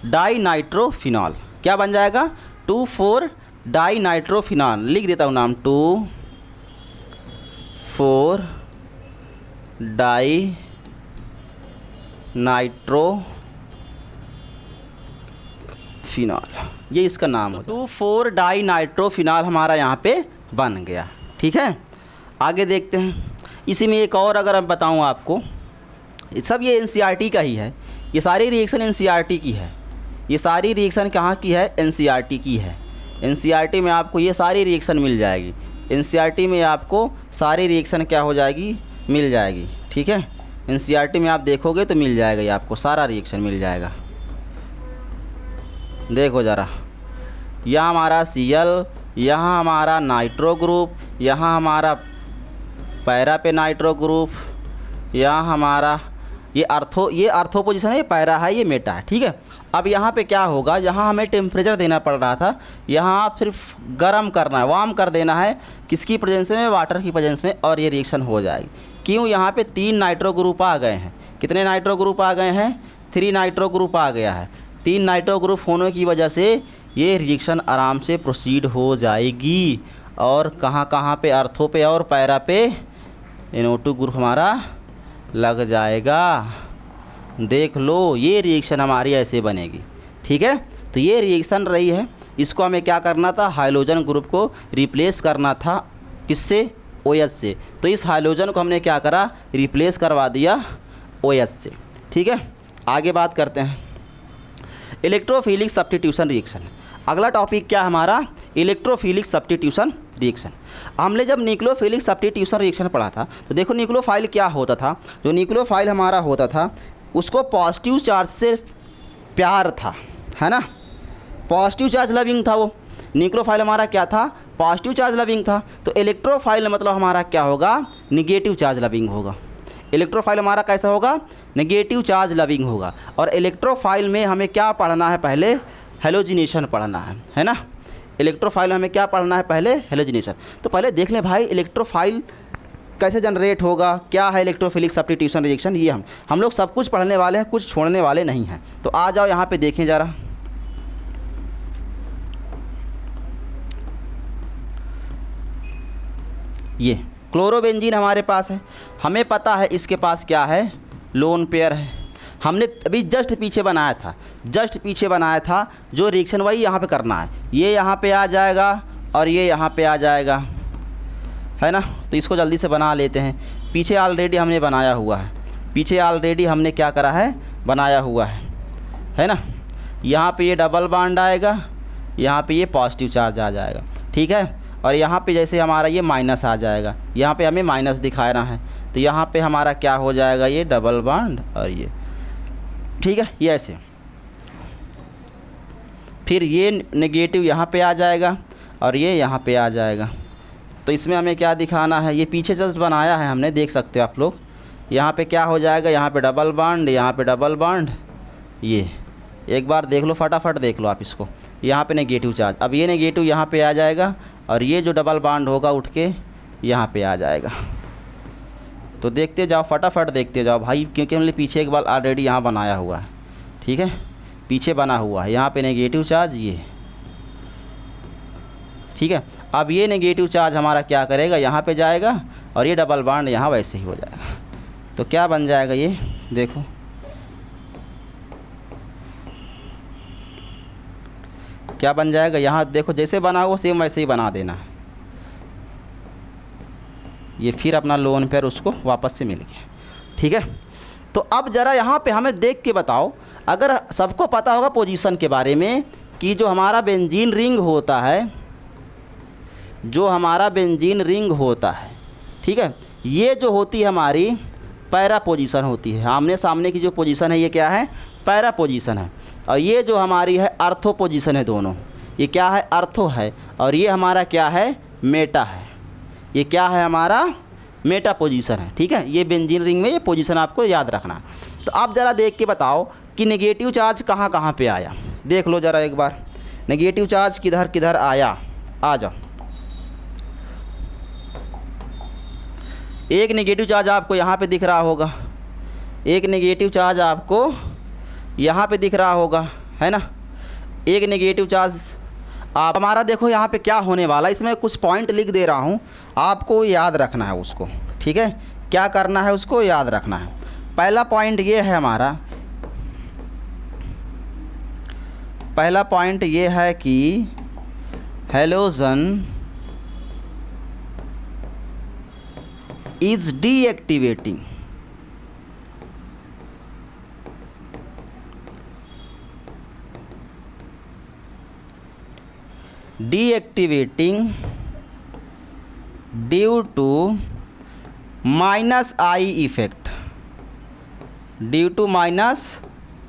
Speaker 1: डाई नाइट्रोफिनॉल। क्या बन जाएगा 2,4 डाई नाइट्रोफिनॉल, लिख देता हूँ नाम 2,4 डाई नाइट्रोफिनॉल, ये इसका नाम होता है। 2,4 डाई नाइट्रोफिनॉल हमारा यहाँ पे बन गया, ठीक है। आगे देखते हैं। इसी में एक और अगर मैं बताऊँ आपको, सब ये NCERT का ही है, ये सारी रिएक्शन NCERT की है, ये सारी रिएक्शन कहाँ की है, NCERT की है। NCERT में आपको ये सारी रिएक्शन मिल जाएगी, NCERT में आपको सारी रिएक्शन क्या हो जाएगी, मिल जाएगी, ठीक है। NCERT में आप देखोगे तो मिल जाएगा, ये आपको सारा रिएक्शन मिल जाएगा। देखो ज़रा, यहाँ हमारा Cl, यहाँ हमारा नाइट्रो ग्रुप, यहाँ हमारा पैरा पे नाइट्रो ग्रुप, यहाँ हमारा ये अर्थो पोजीशन है, ये पैरा है, ये मेटा है, ठीक है। अब यहाँ पे क्या होगा, यहाँ हमें टेम्परेचर देना पड़ रहा था, यहाँ आप सिर्फ गर्म करना है, वार्म कर देना है, किसकी प्रेजेंस में, वाटर की प्रेजेंस में, और ये रिएक्शन हो जाएगी। क्यों, यहाँ पे 3 नाइट्रो ग्रुप आ गए हैं। कितने नाइट्रो ग्रुप आ गए हैं, 3 नाइट्रो ग्रुप आ गया है। 3 नाइट्रो ग्रुप होने की वजह से ये रिएक्शन आराम से प्रोसीड हो जाएगी। और कहाँ कहाँ पे, अर्थो पे और पैरा पे NO2 ग्रुप हमारा लग जाएगा। देख लो, ये रिएक्शन हमारी ऐसे बनेगी, ठीक है। तो ये रिएक्शन रही है, इसको हमें क्या करना था, हाइड्रोजन ग्रुप को रिप्लेस करना था, किससे, OH से। तो इस हाइड्रोजन को हमने क्या करा, रिप्लेस करवा दिया OH से, ठीक है। आगे बात करते हैं इलेक्ट्रोफिलिक सब्स्टिट्यूशन रिएक्शन। अगला टॉपिक क्या हमारा, इलेक्ट्रोफिलिक सब्स्टिट्यूशन रिएक्शन। हमने जब न्यूक्लियोफिलिक सब्स्टिट्यूशन रिएक्शन पढ़ा था तो देखो न्यूक्लियोफाइल क्या होता था, जो न्यूक्लियोफाइल हमारा होता था उसको पॉजिटिव चार्ज से प्यार था, है ना, पॉजिटिव चार्ज लविंग था। वो न्यूक्लियोफाइल हमारा क्या था, पॉजिटिव चार्ज लविंग था। तो इलेक्ट्रोफाइल मतलब हमारा क्या होगा, निगेटिव चार्ज लविंग होगा। इलेक्ट्रोफाइल हमारा कैसा होगा, नेगेटिव चार्ज लविंग होगा। और इलेक्ट्रोफाइल में हमें क्या पढ़ना है, पहले हेलोजिनेशन पढ़ना है ना। इलेक्ट्रोफाइल हमें क्या पढ़ना है, पहले हेलोजिनेशन। तो पहले देख लें भाई इलेक्ट्रोफाइल कैसे जनरेट होगा, क्या है इलेक्ट्रोफिलिक सब्स्टिट्यूशन रिएक्शन। ये हम लोग सब कुछ पढ़ने वाले हैं, कुछ छोड़ने वाले नहीं हैं। तो आ जाओ यहाँ पे देखें ज़रा, ये क्लोरोबेंजीन हमारे पास है, हमें पता है इसके पास क्या है, लोन पेयर है। हमने अभी जस्ट पीछे बनाया था, जो रिएक्शन वही यहाँ पे करना है। ये यहाँ पे आ जाएगा और ये यहाँ पे आ जाएगा, है ना। तो इसको जल्दी से बना लेते हैं। पीछे ऑलरेडी हमने बनाया हुआ है, पीछे ऑलरेडी हमने क्या करा है, बनाया हुआ है ना। यहाँ पे ये डबल बॉन्ड आएगा, यहाँ पे ये पॉजिटिव चार्ज आ जाएगा, ठीक है। और यहाँ पे जैसे हमारा ये माइनस आ जाएगा, यहाँ पे हमें माइनस दिखाना है, तो यहाँ पे हमारा क्या हो जाएगा, ये डबल बॉन्ड और ये, ठीक है, ये ऐसे। फिर ये नेगेटिव यहाँ पे आ जाएगा और ये यहाँ पे आ जाएगा। तो इसमें हमें क्या दिखाना है, ये पीछे जस्ट बनाया है हमने, देख सकते हो आप लोग। यहाँ पे क्या हो जाएगा, यहाँ पे डबल बॉन्ड, यहाँ पे डबल बॉन्ड, ये एक बार देख लो, फटाफट देख लो आप इसको। यहाँ पे नेगेटिव चार्ज, अब ये नेगेटिव यहाँ पे आ जाएगा और ये जो डबल बॉन्ड होगा उठ के यहाँ पे आ जाएगा, तो देखते जाओ, फटाफट देखते जाओ भाई, क्योंकि हमने पीछे एक बार ऑलरेडी यहाँ बनाया हुआ है, ठीक है, पीछे बना हुआ है। यहाँ पे नेगेटिव चार्ज ये, ठीक है। अब ये नेगेटिव चार्ज हमारा क्या करेगा, यहाँ पे जाएगा और ये डबल बॉन्ड यहाँ वैसे ही हो जाएगा। तो क्या बन जाएगा ये, देखो क्या बन जाएगा, यहाँ देखो जैसे बना हुआ सेम वैसे ही बना देना। ये फिर अपना लोन पेयर उसको वापस से मिल गया, ठीक है। तो अब ज़रा यहाँ पे हमें देख के बताओ, अगर सबको पता होगा पोजीशन के बारे में कि जो हमारा बेंजीन रिंग होता है, जो हमारा बेंजीन रिंग होता है, ठीक है, ये जो होती है हमारी पैरा पोजीशन होती है। आमने सामने की जो पोजीशन है ये क्या है, पैरा पोजीशन है। और ये जो हमारी है अर्थो पोजीशन है, दोनों ये क्या है, अर्थो है। और ये हमारा क्या है, मेटा है। ये क्या है, हमारा मेटा पोजीशन है, ठीक है। ये बेंजीन रिंग में ये पोजीशन आपको याद रखना। तो आप ज़रा देख के बताओ कि नेगेटिव चार्ज कहाँ कहाँ पे आया। देख लो ज़रा एक बार, नेगेटिव चार्ज किधर किधर आया। आ जाओ, एक नेगेटिव चार्ज आपको यहाँ पे दिख रहा होगा, एक नेगेटिव चार्ज आपको यहाँ पे दिख रहा होगा, है ना। एक नेगेटिव चार्ज आप हमारा देखो यहाँ पे क्या होने वाला है, इसमें कुछ पॉइंट लिख दे रहा हूँ, आपको याद रखना है उसको, ठीक है। क्या करना है, उसको याद रखना है। पहला पॉइंट ये है हमारा, पहला पॉइंट ये है कि halogen is deactivating, deactivating due to minus I effect, due to minus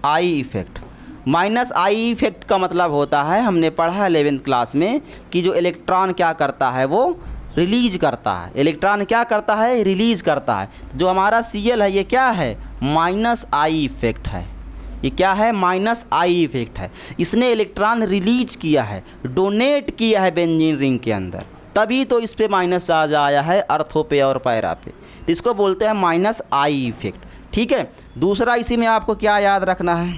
Speaker 1: I effect. Minus I effect का मतलब होता है, हमने पढ़ा 11th क्लास में, कि जो इलेक्ट्रॉन क्या करता है, वो रिलीज करता है। इलेक्ट्रॉन क्या करता है, रिलीज करता है। जो हमारा Cl है ये क्या है, माइनस आई इफेक्ट है। ये क्या है, माइनस आई इफेक्ट है। इसने इलेक्ट्रॉन रिलीज किया है, डोनेट किया है बेंजीन रिंग के अंदर, तभी तो इस पे माइनस चार्ज आया है अर्थो पे और पैरा पे। तो इसको बोलते हैं माइनस आई इफेक्ट, ठीक है। दूसरा इसी में आपको क्या याद रखना है,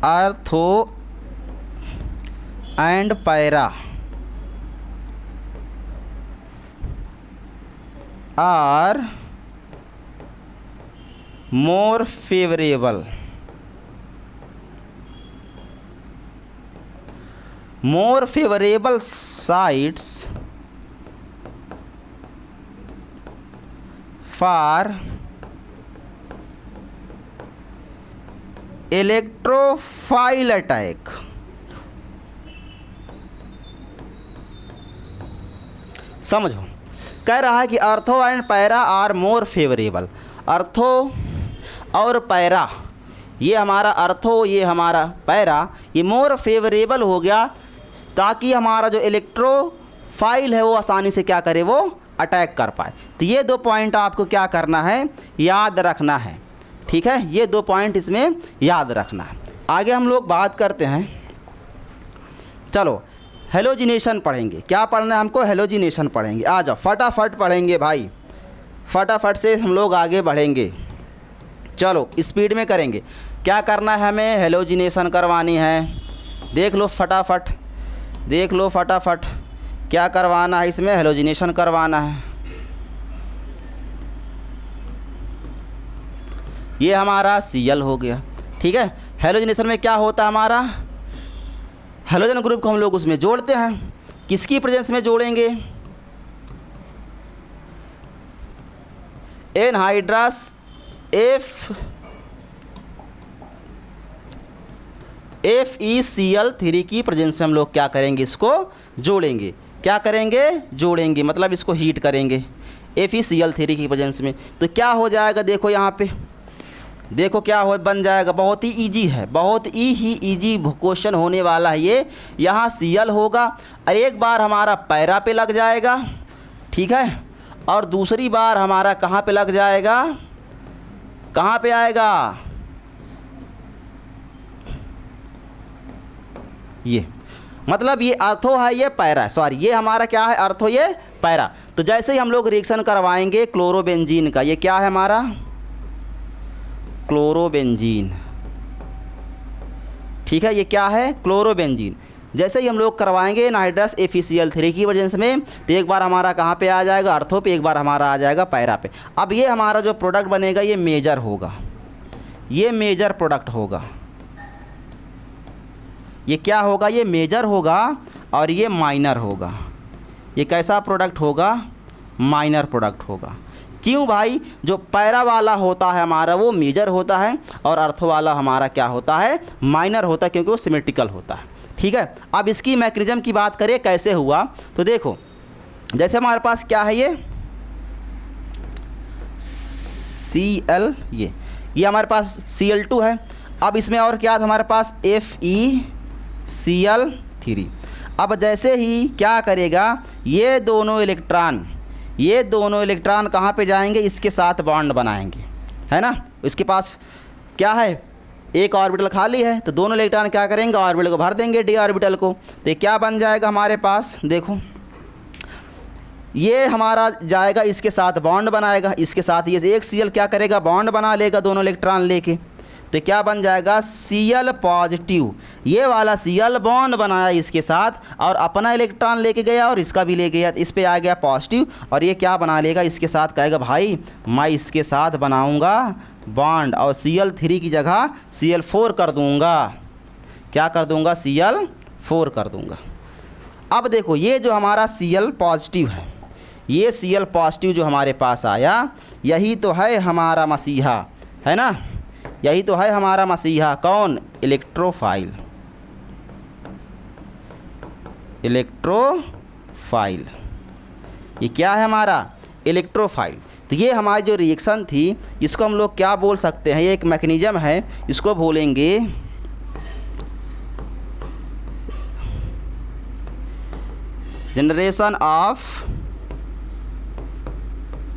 Speaker 1: ortho and para are more favorable, more favorable sites for electrophile attack। समझो, कह रहा है कि ortho and para are more favourable. Ortho और पैरा, ये हमारा अर्थो, ये हमारा पैरा, ये मोर फेवरेबल हो गया, ताकि हमारा जो इलेक्ट्रोफाइल है वो आसानी से क्या करे, वो अटैक कर पाए। तो ये दो पॉइंट आपको क्या करना है, याद रखना है, ठीक है। ये दो पॉइंट इसमें याद रखना है। आगे हम लोग बात करते हैं, चलो हेलोजिनेशन पढ़ेंगे। क्या पढ़ना है हमको, हेलोजिनेशन पढ़ेंगे। आ जाओ फटाफट पढ़ेंगे भाई, फटाफट से हम लोग आगे बढ़ेंगे। चलो स्पीड में करेंगे। क्या करना है हमें, हेलोजिनेशन करवानी है। देख लो फटाफट, देख लो फटाफट क्या करवाना है इसमें, हेलोजिनेशन करवाना है। ये हमारा Cl हो गया, ठीक है। हेलोजिनेशन में क्या होता है हमारा, हेलोजन ग्रुप को हम लोग उसमें जोड़ते हैं। किसकी प्रेजेंस में जोड़ेंगे, एनहाइड्रस FeCl3 की प्रेजेंस में हम लोग क्या करेंगे, इसको जोड़ेंगे। क्या करेंगे, जोड़ेंगे, मतलब इसको हीट करेंगे FeCl3 की प्रेजेंस में। तो क्या हो जाएगा, देखो यहाँ पे, देखो क्या हो बन जाएगा। बहुत ही इजी है, बहुत ही इजी क्वेश्चन होने वाला है ये। यहाँ Cl होगा और एक बार हमारा पैरा पे लग जाएगा, ठीक है, और दूसरी बार हमारा कहाँ पे लग जाएगा, कहाँ पे आएगा, ये मतलब ये अर्थो है, ये पैरा, सॉरी ये हमारा क्या है, अर्थो, ये पैरा। तो जैसे ही हम लोग रिएक्शन करवाएंगे क्लोरोबेंजीन का, ये क्या है हमारा क्लोरोबेंजीन, ठीक है, ये क्या है क्लोरोबेंजीन। जैसे ही हम लोग करवाएंगे नाइट्रस FeCl3 की वजह से में, तो एक बार हमारा कहाँ पे आ जाएगा अर्थो पे, एक बार हमारा आ जाएगा पैरा पे। अब ये हमारा जो प्रोडक्ट बनेगा ये मेजर होगा, ये मेजर प्रोडक्ट होगा। ये क्या होगा, ये मेजर होगा और ये माइनर होगा। ये कैसा प्रोडक्ट होगा, माइनर प्रोडक्ट होगा। क्यों भाई, जो पैरा वाला होता है हमारा वो मेजर होता है और अर्थो वाला हमारा क्या होता है, माइनर होता है, क्योंकि वो सिमेट्रिकल होता है। ठीक है, अब इसकी मैकेनिज्म की बात करें कैसे हुआ, तो देखो जैसे हमारे पास क्या है ये Cl, ये हमारे पास Cl2 है। अब इसमें और क्या था हमारे पास FeCl3। अब जैसे ही क्या करेगा, ये दोनों इलेक्ट्रॉन कहाँ पे जाएंगे, इसके साथ बॉन्ड बनाएंगे, है ना। इसके पास क्या है, एक ऑर्बिटल खाली है, तो दोनों इलेक्ट्रॉन क्या करेंगे, ऑर्बिटल को भर देंगे d ऑर्बिटल को। तो ये क्या बन जाएगा हमारे पास, देखो ये हमारा जाएगा इसके साथ बॉन्ड बनाएगा, इसके साथ ये एक Cl क्या करेगा, बॉन्ड बना लेगा दोनों इलेक्ट्रॉन लेके। तो क्या बन जाएगा Cl पॉजिटिव, ये वाला Cl बॉन्ड बनाया इसके साथ और अपना इलेक्ट्रॉन लेके गया और इसका भी ले गया, इस पे आ गया पॉजिटिव। और ये क्या बना लेगा, इसके साथ कहेगा भाई मैं इसके साथ बनाऊंगा बॉन्ड और Cl3 की जगह Cl4 कर दूंगा। क्या कर दूंगा, Cl4 कर दूंगा। अब देखो ये जो हमारा Cl पॉजिटिव है, ये Cl पॉजिटिव जो हमारे पास आया, यही तो है हमारा मसीहा, है ना, यही तो है हमारा मसीहा। कौन, इलेक्ट्रोफाइल, ये क्या है हमारा इलेक्ट्रोफाइल। तो ये हमारी जो रिएक्शन थी, इसको हम लोग क्या बोल सकते हैं, ये एक मैकेनिज्म है, इसको बोलेंगे जनरेशन ऑफ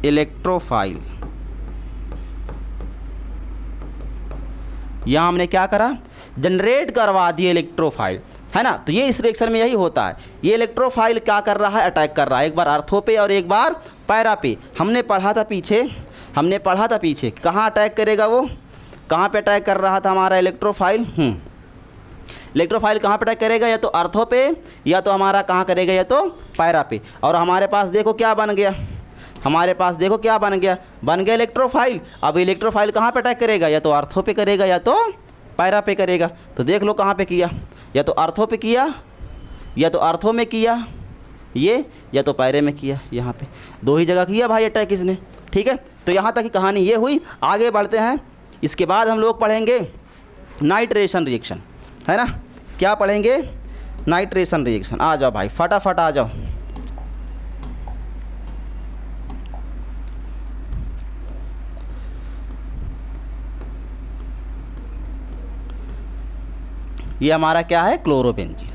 Speaker 1: इलेक्ट्रोफाइल। यहाँ हमने क्या करा, जनरेट करवा दिए इलेक्ट्रोफाइल, है ना। तो ये इस रिएक्शन में यही होता है, ये इलेक्ट्रोफाइल क्या कर रहा है, अटैक कर रहा है, एक बार अर्थो पे और एक बार पैरा पे। हमने पढ़ा था पीछे कहाँ अटैक करेगा, वो कहाँ पे अटैक कर रहा था हमारा इलेक्ट्रोफाइल। इलेक्ट्रोफाइल कहाँ पे अटैक करेगा, या तो अर्थो पे या तो हमारा कहाँ करेगा, या तो पैरा पे। और हमारे पास देखो क्या बन गया, बन गया इलेक्ट्रोफाइल। अब इलेक्ट्रोफाइल कहाँ पे अटैक करेगा, या तो अर्थो पे करेगा या तो पैरा पे करेगा। तो देख लो कहाँ पे किया, या तो अर्थो पे किया, या तो अर्थो में किया ये, या तो पैरे में किया। यहाँ पे दो ही जगह किया भाई अटैक इसने। ठीक है, तो यहाँ तक की कहानी ये हुई। आगे बढ़ते हैं, इसके बाद हम लोग पढ़ेंगे नाइट्रेशन रिएक्शन, है ना। क्या पढ़ेंगे, नाइट्रेशन रिएक्शन। आ जाओ भाई फटाफट आ जाओ। ये हमारा क्या है, क्लोरोबेंजीन।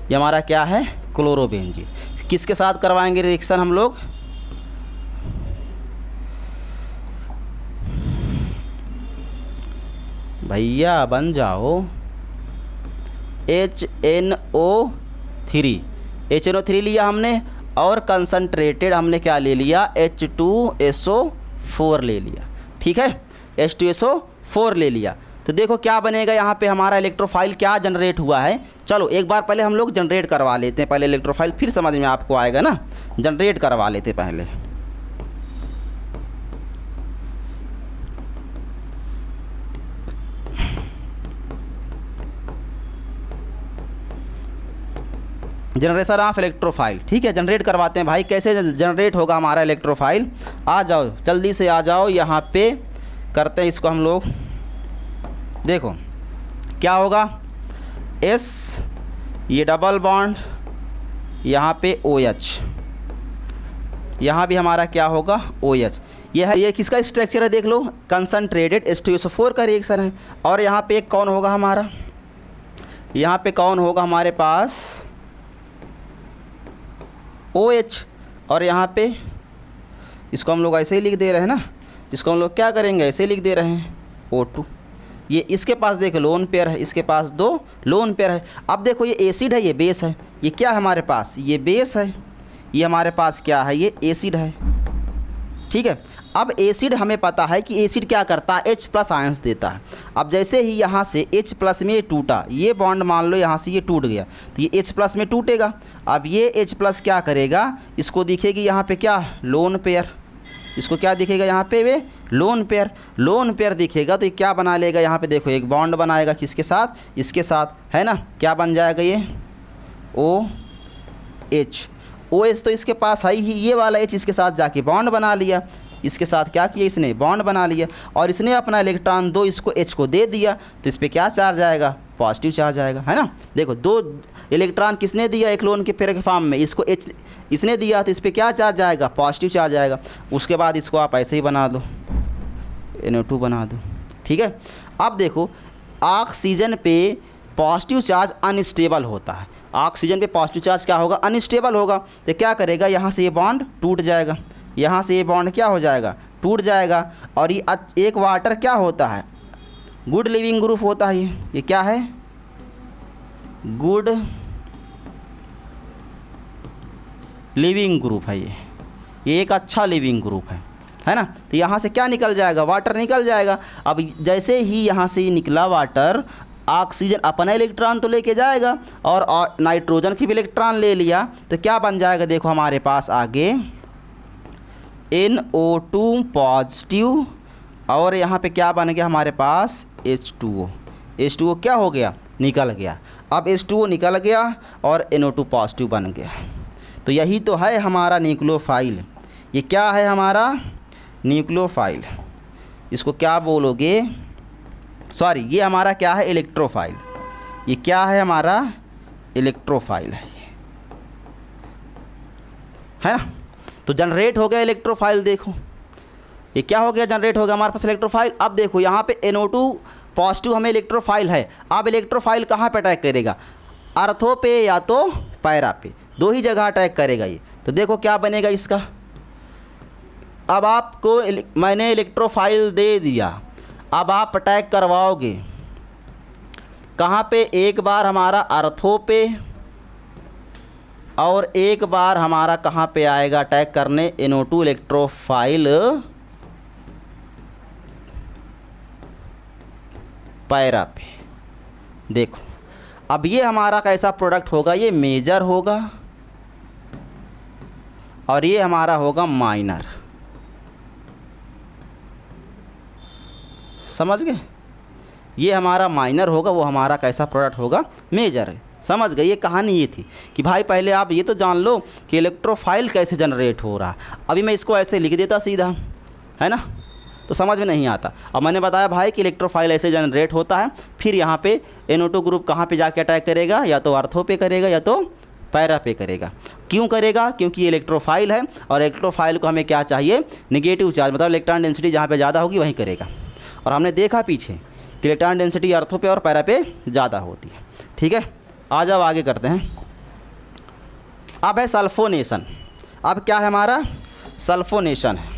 Speaker 1: ये हमारा क्या है, क्लोरोबेंजीन। किसके साथ करवाएंगे रिएक्शन हम लोग, भैया बन जाओ, HNO3 लिया हमने और कंसंट्रेटेड हमने क्या ले लिया, H2SO4 ले लिया। ठीक है, H2SO4 ले लिया। तो देखो क्या बनेगा, यहाँ पे हमारा इलेक्ट्रोफाइल क्या जनरेट हुआ है। चलो एक बार पहले हम लोग जनरेट करवा लेते हैं, पहले इलेक्ट्रोफाइल, फिर समझ में आपको आएगा ना। जनरेट करवा लेते पहले। जनरेशन ऑफ इलेक्ट्रोफाइल, ठीक है, जनरेट करवाते हैं भाई। कैसे जनरेट होगा हमारा इलेक्ट्रोफाइल, आ जाओ जल्दी से आ जाओ, यहाँ पे करते हैं इसको हम लोग। देखो क्या होगा, S, ये डबल बॉन्ड, यहाँ पे OH, यहाँ भी हमारा क्या होगा OH। ये है, ये किसका स्ट्रक्चर है देख लो, कंसंट्रेटेड H2SO4 का रिएक्शन है। और यहाँ पे एक कौन होगा हमारा, यहाँ पे कौन होगा हमारे पास OH। और यहाँ पे इसको हम लोग ऐसे ही लिख दे रहे हैं ना, इसको हम लोग क्या करेंगे, ऐसे लिख दे रहे हैं O2। ये इसके पास देखो लोन पेयर है, इसके पास 2 लोन पेयर है। अब देखो ये एसिड है, ये बेस है, ये क्या है हमारे पास, ये बेस है, ये हमारे पास क्या है, ये एसिड है। ठीक है, अब एसिड हमें पता है कि एसिड क्या करता है, H+ आयंस देता है। अब जैसे ही यहाँ से H+ में टूटा, ये बॉन्ड मान लो यहाँ से ये टूट गया, तो ये H+ में टूटेगा। अब ये H+ क्या करेगा, इसको दिखेगी यहाँ पे क्या, लोन पेयर। इसको क्या दिखेगा यहाँ पे, वे लोन पेयर। लोन पेयर दिखेगा तो ये क्या बना लेगा, यहाँ पे देखो एक बॉन्ड बनाएगा, किसके साथ, इसके साथ, है ना। क्या बन जाएगा ये, OH। OH तो इसके पास है ही, ये वाला H इसके साथ जाके बॉन्ड बना लिया, इसके साथ क्या किया इसने, बॉन्ड बना लिया, और इसने अपना इलेक्ट्रॉन 2 इसको H को दे दिया, तो इस पर क्या चार्ज आएगा, पॉजिटिव चार्ज आएगा, है ना। देखो 2 इलेक्ट्रॉन किसने दिया, एक लोन के पेयर के फॉर्म में, इसको H इसने दिया, तो इस पर क्या चार्ज आएगा, पॉजिटिव चार्ज आएगा। उसके बाद इसको आप ऐसे ही बना दो, NO2 बना दो। ठीक है, अब देखो ऑक्सीजन पे पॉजिटिव चार्ज अनस्टेबल होता है। ऑक्सीजन पे पॉजिटिव चार्ज क्या होगा, अनस्टेबल होगा। तो क्या करेगा, यहाँ से ये बॉन्ड टूट जाएगा, यहाँ से ये बॉन्ड क्या हो जाएगा, टूट जाएगा। और ये एक वाटर क्या होता है, गुड लिविंग ग्रुप होता है। ये क्या है, गुड लिविंग ग्रुप है। ये एक अच्छा लिविंग ग्रुप है ना। तो यहाँ से क्या निकल जाएगा, वाटर निकल जाएगा। अब जैसे ही यहाँ से निकला वाटर, ऑक्सीजन अपना इलेक्ट्रॉन तो लेके जाएगा और नाइट्रोजन की भी इलेक्ट्रॉन ले लिया, तो क्या बन जाएगा, देखो हमारे पास आगे NO2 पॉजिटिव, और यहाँ पे क्या बन गया हमारे पास, H2O। H2O क्या हो गया, निकल गया। अब H2O निकल गया और NO2 पॉजिटिव बन गया। तो यही तो है हमारा न्यूक्लियोफाइल। ये क्या है हमारा न्यूक्लियोफाइल, इसको क्या बोलोगे, सॉरी ये हमारा क्या है, इलेक्ट्रोफाइल। ये क्या है हमारा, इलेक्ट्रोफाइल है ना। तो जनरेट हो गया इलेक्ट्रोफाइल। देखो ये क्या हो गया, जनरेट हो गया हमारे पास इलेक्ट्रोफाइल। अब देखो यहाँ पे NO2 पॉजिटिव हमें इलेक्ट्रोफाइल है। अब इलेक्ट्रोफाइल कहाँ पे अटैक करेगा, अर्थो पे या तो पैरा पे, 2 ही जगह अटैक करेगा ये। तो देखो क्या बनेगा इसका, अब आपको मैंने इलेक्ट्रोफाइल दे दिया, अब आप अटैक करवाओगे कहाँ पे, एक बार हमारा अर्थो पे और एक बार हमारा कहाँ पे आएगा अटैक करने, NO2 इलेक्ट्रोफाइल पैरा पे। देखो अब ये हमारा कैसा प्रोडक्ट होगा, ये मेजर होगा और ये हमारा होगा माइनर। समझ गए, ये हमारा माइनर होगा, वो हमारा कैसा प्रोडक्ट होगा, मेजर है। समझ गए, ये कहानी ये थी कि भाई पहले आप ये तो जान लो कि इलेक्ट्रोफाइल कैसे जनरेट हो रहा है। अभी मैं इसको ऐसे लिख देता सीधा, है ना, तो समझ में नहीं आता। अब मैंने बताया भाई कि इलेक्ट्रोफाइल ऐसे जनरेट होता है। फिर यहाँ पे NO2 ग्रुप कहाँ पे जाके अटैक करेगा, या तो अर्थो पे करेगा या तो पैरा पे करेगा। क्यों करेगा, क्योंकि ये इलेक्ट्रोफाइल है और इलेक्ट्रोफाइल को हमें क्या चाहिए, नेगेटिव चार्ज, मतलब इलेक्ट्रॉन डेंसिटी जहाँ पे ज़्यादा होगी वहीं करेगा। और हमने देखा पीछे कि इलेक्ट्रॉन डेंसिटी अर्थो पे और पैरा पे ज़्यादा होती है। ठीक है, आ जाओ आगे करते हैं। अब है सल्फोनेशन। अब क्या है हमारा, सल्फोनेशन है।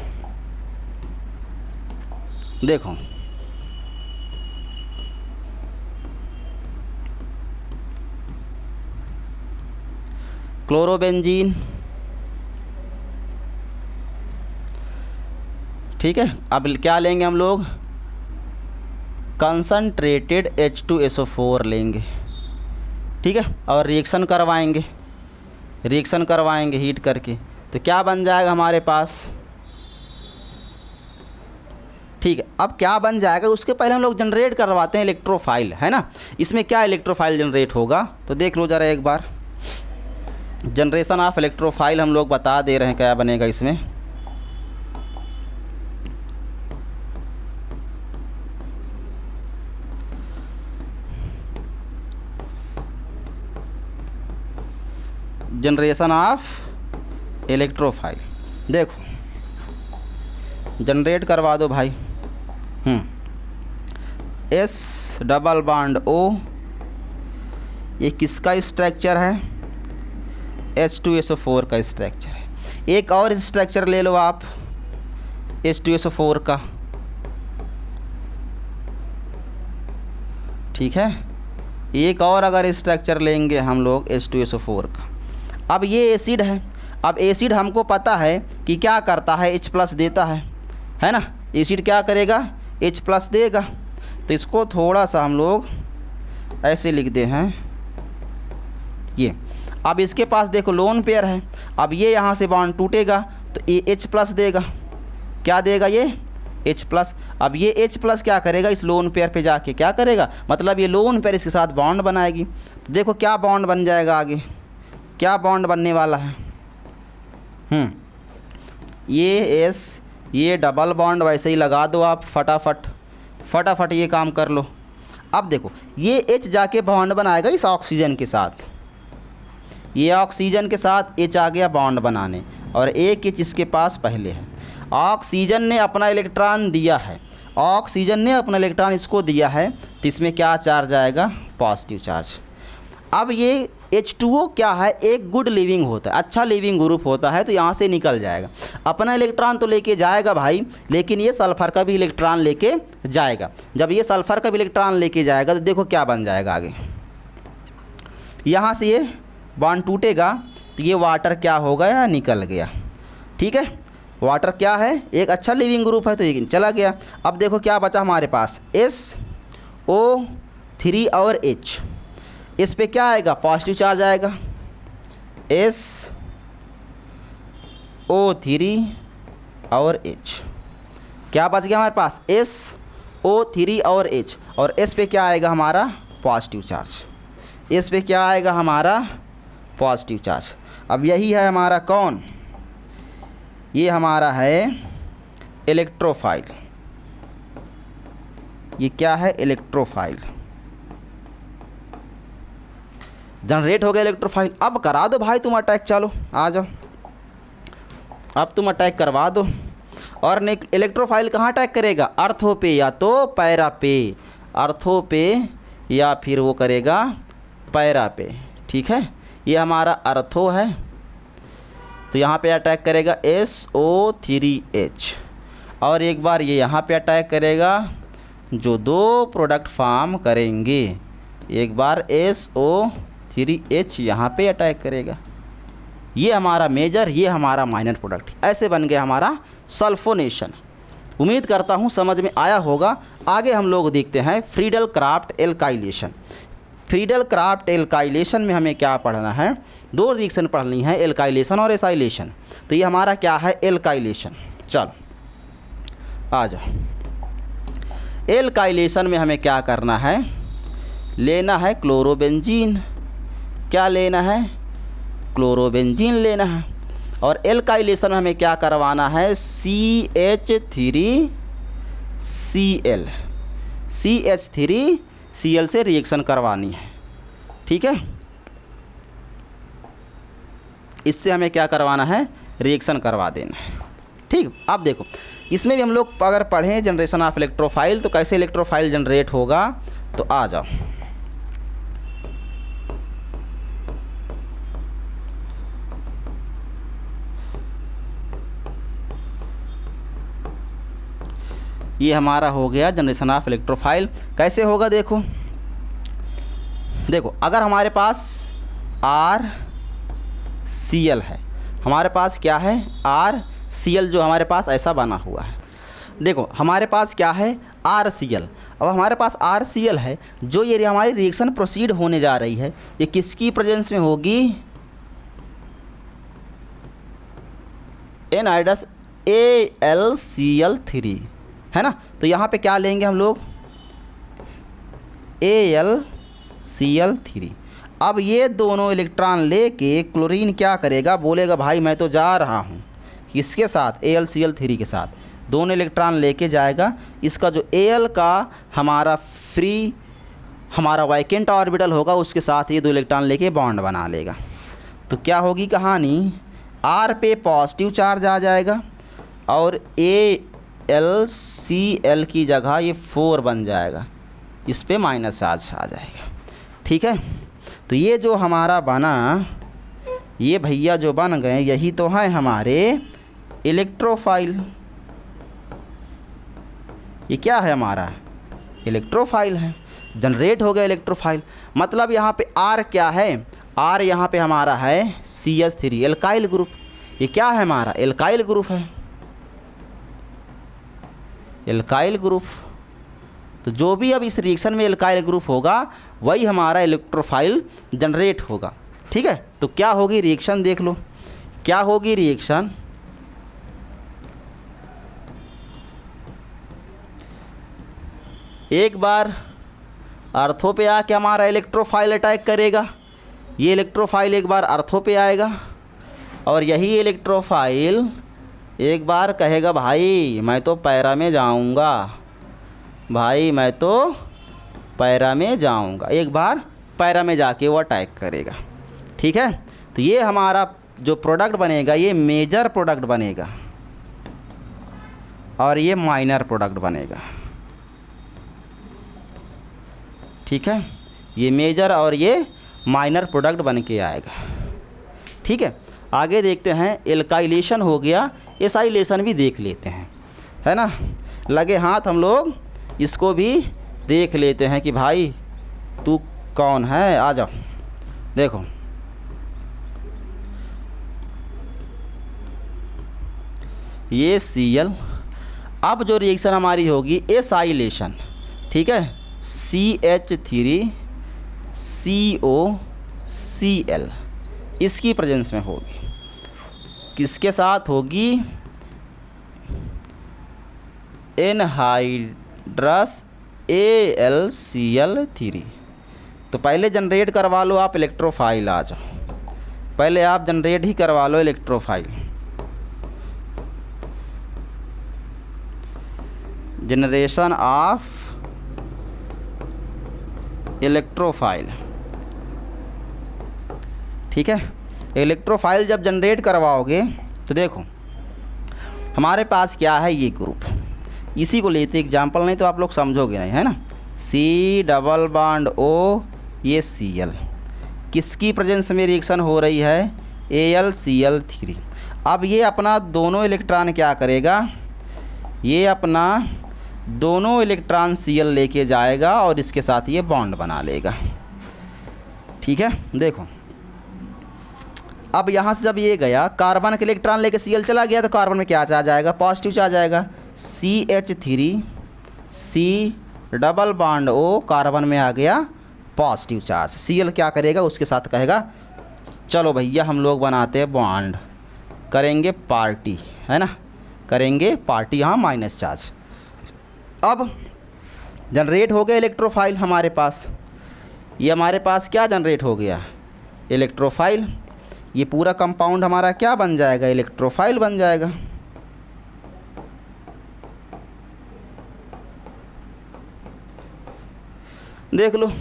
Speaker 1: देखो क्लोरोबेंजीन, ठीक है। अब क्या लेंगे हम लोग, कंसनट्रेटेड H2SO4 लेंगे, ठीक है, और रिएक्शन करवाएंगे हीट करके। तो क्या बन जाएगा हमारे पास, ठीक है। अब क्या बन जाएगा, उसके पहले हम लोग जनरेट करवाते हैं इलेक्ट्रोफाइल, है ना। इसमें क्या इलेक्ट्रोफाइल जनरेट होगा, तो देख लो ज़रा एक बार। जनरेशन ऑफ इलेक्ट्रोफाइल हम लोग बता दे रहे हैं क्या बनेगा इसमें। जनरेशन ऑफ इलेक्ट्रोफाइल, देखो जनरेट करवा दो भाई। S डबल बॉन्ड O, ये किसका स्ट्रक्चर है, H2SO4 का स्ट्रक्चर है। एक और स्ट्रक्चर ले लो आप H2SO4 का, ठीक है। एक और अगर स्ट्रक्चर लेंगे हम लोग H2SO4 का। अब ये एसिड है, अब एसिड हमको पता है कि क्या करता है, H प्लस देता है ना। एसिड क्या करेगा, H प्लस देगा। तो इसको थोड़ा सा हम लोग ऐसे लिख दे हैं ये। अब इसके पास देखो लोन पेयर है, अब ये यहाँ से बॉन्ड टूटेगा तो ये H प्लस देगा। क्या देगा ये, H प्लस। अब ये H प्लस क्या करेगा, इस लोन पेयर पे जाके क्या करेगा, मतलब ये लोन पेयर इसके साथ बॉन्ड बनाएगी। तो देखो क्या बॉन्ड बन जाएगा, आगे क्या बॉन्ड बनने वाला है, ये S, ये डबल बॉन्ड वैसे ही लगा दो आप फटाफट ये काम कर लो। अब देखो ये H जाके बॉन्ड बनाएगा इस ऑक्सीजन के साथ, ये ऑक्सीजन के साथ H आ गया बॉन्ड बनाने, और एक H इसके पास पहले है। ऑक्सीजन ने अपना इलेक्ट्रॉन दिया है, ऑक्सीजन ने अपना इलेक्ट्रॉन इसको दिया है, तो इसमें क्या चार्ज आएगा, पॉजिटिव चार्ज। अब ये H2O क्या है, एक गुड लिविंग होता है, अच्छा लिविंग ग्रुप होता है, तो यहाँ से निकल जाएगा। अपना इलेक्ट्रॉन तो लेके जाएगा भाई, लेकिन ये सल्फ़र का भी इलेक्ट्रॉन लेके जाएगा। जब ये सल्फ़र का भी इलेक्ट्रॉन लेके जाएगा तो देखो क्या बन जाएगा आगे, यहाँ से ये बॉन्ड टूटेगा तो ये वाटर क्या हो गया, निकल गया। ठीक है, वाटर क्या है, एक अच्छा लिविंग ग्रुप है, तो ये चला गया। अब देखो क्या बचा हमारे पास, SO3 और H। इस पे क्या आएगा, पॉजिटिव चार्ज आएगा, SO3 और H। क्या बच गया हमारे पास, SO3 और H, और S पे क्या आएगा हमारा, पॉजिटिव चार्ज। इस पे क्या आएगा हमारा, पॉजिटिव चार्ज। अब यही है हमारा कौन, ये हमारा है इलेक्ट्रोफाइल। ये क्या है, इलेक्ट्रोफाइल। जनरेट हो गया इलेक्ट्रोफाइल। अब करा दो भाई तुम अटैक, चलो आ जाओ, अब तुम अटैक करवा दो। और इलेक्ट्रोफाइल कहाँ अटैक करेगा, अर्थो पे या तो पैरा पे, अर्थो पे या फिर वो करेगा पैरा पे। ठीक है, ये हमारा अर्थो है, तो यहाँ पे अटैक करेगा SO3H, और एक बार ये यहाँ पे अटैक करेगा, जो दो प्रोडक्ट फॉर्म करेंगे। एक बार SO3H यहाँ पे अटैक करेगा, ये हमारा मेजर, ये हमारा माइनर प्रोडक्ट। ऐसे बन गया हमारा सल्फोनेशन। उम्मीद करता हूँ समझ में आया होगा। आगे हम लोग देखते हैं Friedel craft alkylation. Friedel craft alkylation में हमें क्या पढ़ना है, दो रिएक्शन पढ़नी है, एल्काइलेशन और एसाइलेशन। तो ये हमारा क्या है, एल्काइलेशन। चलो आ जाओ, एल्काइलेशन में हमें क्या करना है, लेना है क्लोरोबेंजीन। क्या लेना है, क्लोरोबेंजीन लेना है। और एल्काइलेशन में हमें क्या करवाना है, CH3Cl, CH3Cl से रिएक्शन करवानी है। ठीक है, इससे हमें क्या करवाना है, रिएक्शन करवा देना है। ठीक, अब देखो इसमें भी हम लोग अगर पढ़ें जनरेशन ऑफ इलेक्ट्रोफाइल, तो कैसे इलेक्ट्रोफाइल जनरेट होगा, तो आ जाओ। ये हमारा हो गया जनरेशन ऑफ इलेक्ट्रोफाइल। कैसे होगा, देखो अगर हमारे पास RCl है, हमारे पास क्या है, RCl जो हमारे पास ऐसा बना हुआ है। देखो हमारे पास क्या है, RCl। अब हमारे पास RCl है, जो ये हमारी रिएक्शन प्रोसीड होने जा रही है, ये किसकी प्रेजेंस में होगी, एनाइडस AlCl3, है ना। तो यहाँ पे क्या लेंगे हम लोग, AlCl3। अब ये दोनों इलेक्ट्रॉन लेके क्लोरीन क्या करेगा, बोलेगा भाई मैं तो जा रहा हूँ, इसके साथ AlCl3 के साथ दोनों इलेक्ट्रॉन लेके जाएगा। इसका जो Al का हमारा फ्री हमारा वैकेंट ऑर्बिटल होगा, उसके साथ ये दो इलेक्ट्रॉन लेके बॉन्ड बना लेगा। तो क्या होगी कहानी, R पे पॉजिटिव चार्ज आ जाएगा, और AlCl की जगह ये 4 बन जाएगा, इस पे माइनस चार्ज आ जाएगा। ठीक है, तो ये जो हमारा बना, ये भैया जो बन गए, यही तो हैं हमारे इलेक्ट्रोफाइल। ये क्या है हमारा, इलेक्ट्रोफाइल है। जनरेट हो गया इलेक्ट्रोफाइल। मतलब यहाँ पे R क्या है, R यहाँ पे हमारा है CH3 एल्काइल ग्रुप। ये क्या है हमारा एल्काइल ग्रुप है, एल्काइल ग्रुप। तो जो भी अब इस रिएक्शन में एल्काइल ग्रुप होगा वही हमारा इलेक्ट्रोफाइल जनरेट होगा। ठीक है, तो क्या होगी रिएक्शन देख लो, क्या होगी रिएक्शन। एक बार अर्थो पे आके हमारा इलेक्ट्रोफाइल अटैक करेगा, ये इलेक्ट्रोफाइल एक बार अर्थो पे आएगा और यही इलेक्ट्रोफाइल एक बार कहेगा भाई मैं तो पैरा में जाऊंगा, भाई मैं तो पैरा में जाऊंगा, एक बार पैरा में जाके वो अटैक करेगा। ठीक है, तो ये हमारा जो प्रोडक्ट बनेगा ये मेजर प्रोडक्ट बनेगा और ये माइनर प्रोडक्ट बनेगा। ठीक है, ये मेजर और ये माइनर प्रोडक्ट बन के आएगा। ठीक है, आगे देखते हैं। एल्काइलेशन हो गया, एसाइलेशन भी देख लेते हैं, है ना। लगे हाथ हम लोग इसको भी देख लेते हैं कि भाई तू कौन है, आ जाओ। देखो ये Cl, अब जो रिएक्शन हमारी होगी एसाइलेशन। ठीक है, CH3COCl इसकी प्रेजेंस में होगी, किसके साथ होगी, एनहाइड्रस AlCl3। तो पहले जनरेट करवा लो आप इलेक्ट्रोफाइल, आ जाओ, पहले आप जनरेट ही करवा लो इलेक्ट्रोफाइल। Generation of electrophile. ठीक है, इलेक्ट्रोफाइल जब जनरेट करवाओगे तो देखो हमारे पास क्या है, ये ग्रुप, इसी को लेते एग्जाम्पल, नहीं तो आप लोग समझोगे नहीं, है ना। C+O ये Cl, किसकी प्रेजेंस में रिएक्शन हो रही है, AlCl3। अब ये अपना दोनों इलेक्ट्रॉन क्या करेगा, ये अपना दोनों इलेक्ट्रॉन Cl लेके जाएगा और इसके साथ ये बॉन्ड बना लेगा। ठीक है, देखो अब यहाँ से जब ये गया कार्बन के इलेक्ट्रॉन लेके Cl चला गया तो कार्बन में क्या आ जाएगा, पॉजिटिव चार्ज आएगा। CH3C O कार्बन में आ गया पॉजिटिव चार्ज। Cl क्या करेगा, उसके साथ कहेगा चलो भैया हम लोग बनाते हैं बॉन्ड, करेंगे पार्टी, है ना, करेंगे पार्टी, यहाँ माइनस चार्ज। अब जनरेट हो गया इलेक्ट्रोफाइल हमारे पास, ये हमारे पास क्या जनरेट हो गया, इलेक्ट्रोफाइल। ये पूरा कंपाउंड हमारा क्या बन जाएगा, इलेक्ट्रोफाइल बन जाएगा। देख लो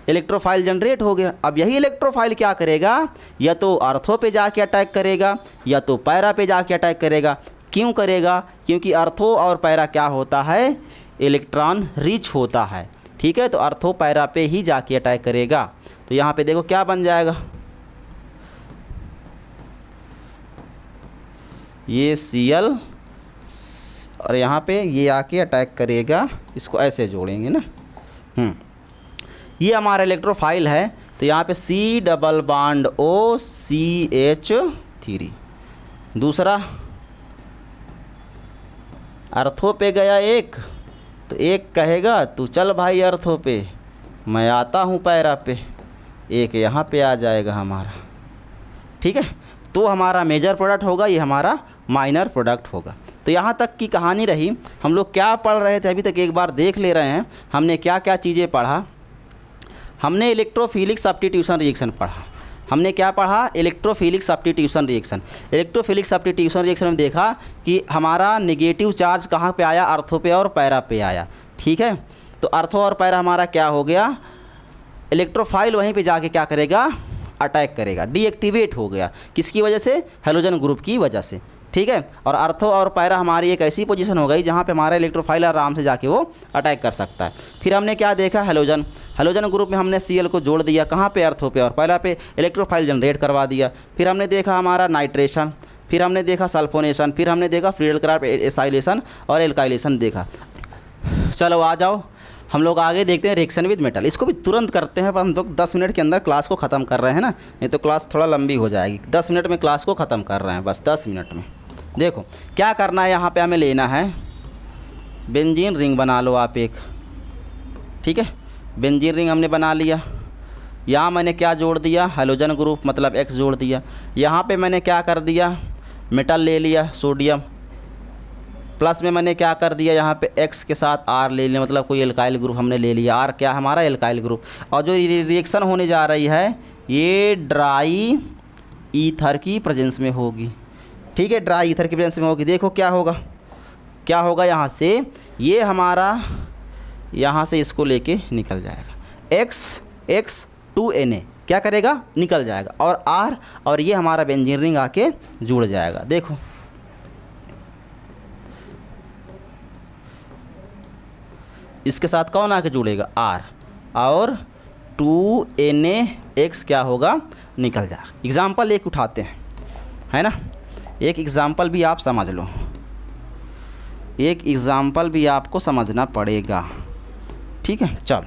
Speaker 1: इलेक्ट्रोफाइल जनरेट हो गया। अब यही इलेक्ट्रोफाइल क्या करेगा, या तो अर्थो पे जाके अटैक करेगा या तो पैरा पे जाके अटैक करेगा। क्यों करेगा, क्योंकि अर्थो और पैरा क्या होता है, इलेक्ट्रॉन रिच होता है। ठीक है, तो अर्थो पैरा पे ही जाके अटैक करेगा। तो यहाँ पे देखो क्या बन जाएगा, ये Cl और यहाँ पे ये आके अटैक करेगा, इसको ऐसे जोड़ेंगे ना। ये हमारा इलेक्ट्रोफाइल है, तो यहाँ पे C+OCH3। दूसरा अर्थो पे गया एक, तो एक कहेगा तू चल भाई अर्थो पे, मैं आता हूँ पैरा पे, एक यहाँ पे आ जाएगा हमारा। ठीक है, तो हमारा मेजर प्रोडक्ट होगा, ये हमारा माइनर प्रोडक्ट होगा। तो यहाँ तक की कहानी रही। हम लोग क्या पढ़ रहे थे अभी तक, एक बार देख ले रहे हैं हमने क्या क्या चीज़ें पढ़ा। हमने इलेक्ट्रोफिलिक सब्स्टिट्यूशन रिएक्शन पढ़ा। हमने क्या पढ़ा, electrophilic substitution reaction. Electrophilic substitution reaction में देखा कि हमारा नेगेटिव चार्ज कहाँ पे आया, अर्थो पे और पैरा पे आया। ठीक है, तो अर्थो और पैरा हमारा क्या हो गया, इलेक्ट्रोफाइल वहीं पे जाके क्या करेगा, अटैक करेगा, डीएक्टिवेट हो गया। किसकी वजह से, हेलोजन ग्रुप की वजह से। ठीक है, और अर्थो और पैरा हमारी एक ऐसी पोजीशन हो गई जहाँ पे हमारा इलेक्ट्रोफाइल आराम से जाके वो अटैक कर सकता है। फिर हमने क्या देखा, हेलोजन, हेलोजन ग्रुप में हमने Cl को जोड़ दिया, कहाँ पे, अर्थो पे और पैरा पे, इलेक्ट्रोफाइल जनरेट करवा दिया। फिर हमने देखा हमारा नाइट्रेशन, फिर हमने देखा सल्फोनेशन, फिर हमने देखा फ्रीडल क्राफ्ट एसाइलेशन और एल्काइलेशन देखा। चलो आ जाओ, हम लोग आगे देखते हैं रिएक्शन विद मेटल। इसको भी तुरंत करते हैं, पर हम लोग 10 मिनट के अंदर क्लास को ख़त्म कर रहे हैं ना, नहीं तो क्लास थोड़ा लंबी हो जाएगी। 10 मिनट में क्लास को ख़त्म कर रहे हैं, बस 10 मिनट में। देखो क्या करना है, यहाँ पे हमें लेना है बेंजीन रिंग बना लो आप एक, ठीक है। बेंजीन रिंग हमने बना लिया। यहाँ मैंने क्या जोड़ दिया, हैलोजन ग्रुप मतलब X जोड़ दिया। यहाँ पे मैंने क्या कर दिया, मेटल ले लिया सोडियम, प्लस में मैंने क्या कर दिया, यहाँ पे X के साथ R ले लिया, मतलब कोई एल्काइल ग्रुप हमने ले लिया। R क्या हमारा एल्काइल ग्रुप। और जो रिएक्शन होने जा रही है ये ड्राई ईथर की प्रेजेंस में होगी, ठीक है, ड्राई ईथर की प्रेजेंस में होगी। देखो क्या होगा, क्या होगा, यहाँ से ये हमारा यहाँ से इसको लेके निकल जाएगा, X2Na क्या करेगा, निकल जाएगा, और R और ये हमारा बेंजीन रिंग आके जुड़ जाएगा। देखो इसके साथ कौन आके जुड़ेगा, R, और 2NaX क्या होगा, निकल जाएगा। एग्जाम्पल एक उठाते हैं, है ना, एक एग्ज़ाम्पल भी आप समझ लो, एक एग्ज़ाम्पल भी आपको समझना पड़ेगा, ठीक है। चल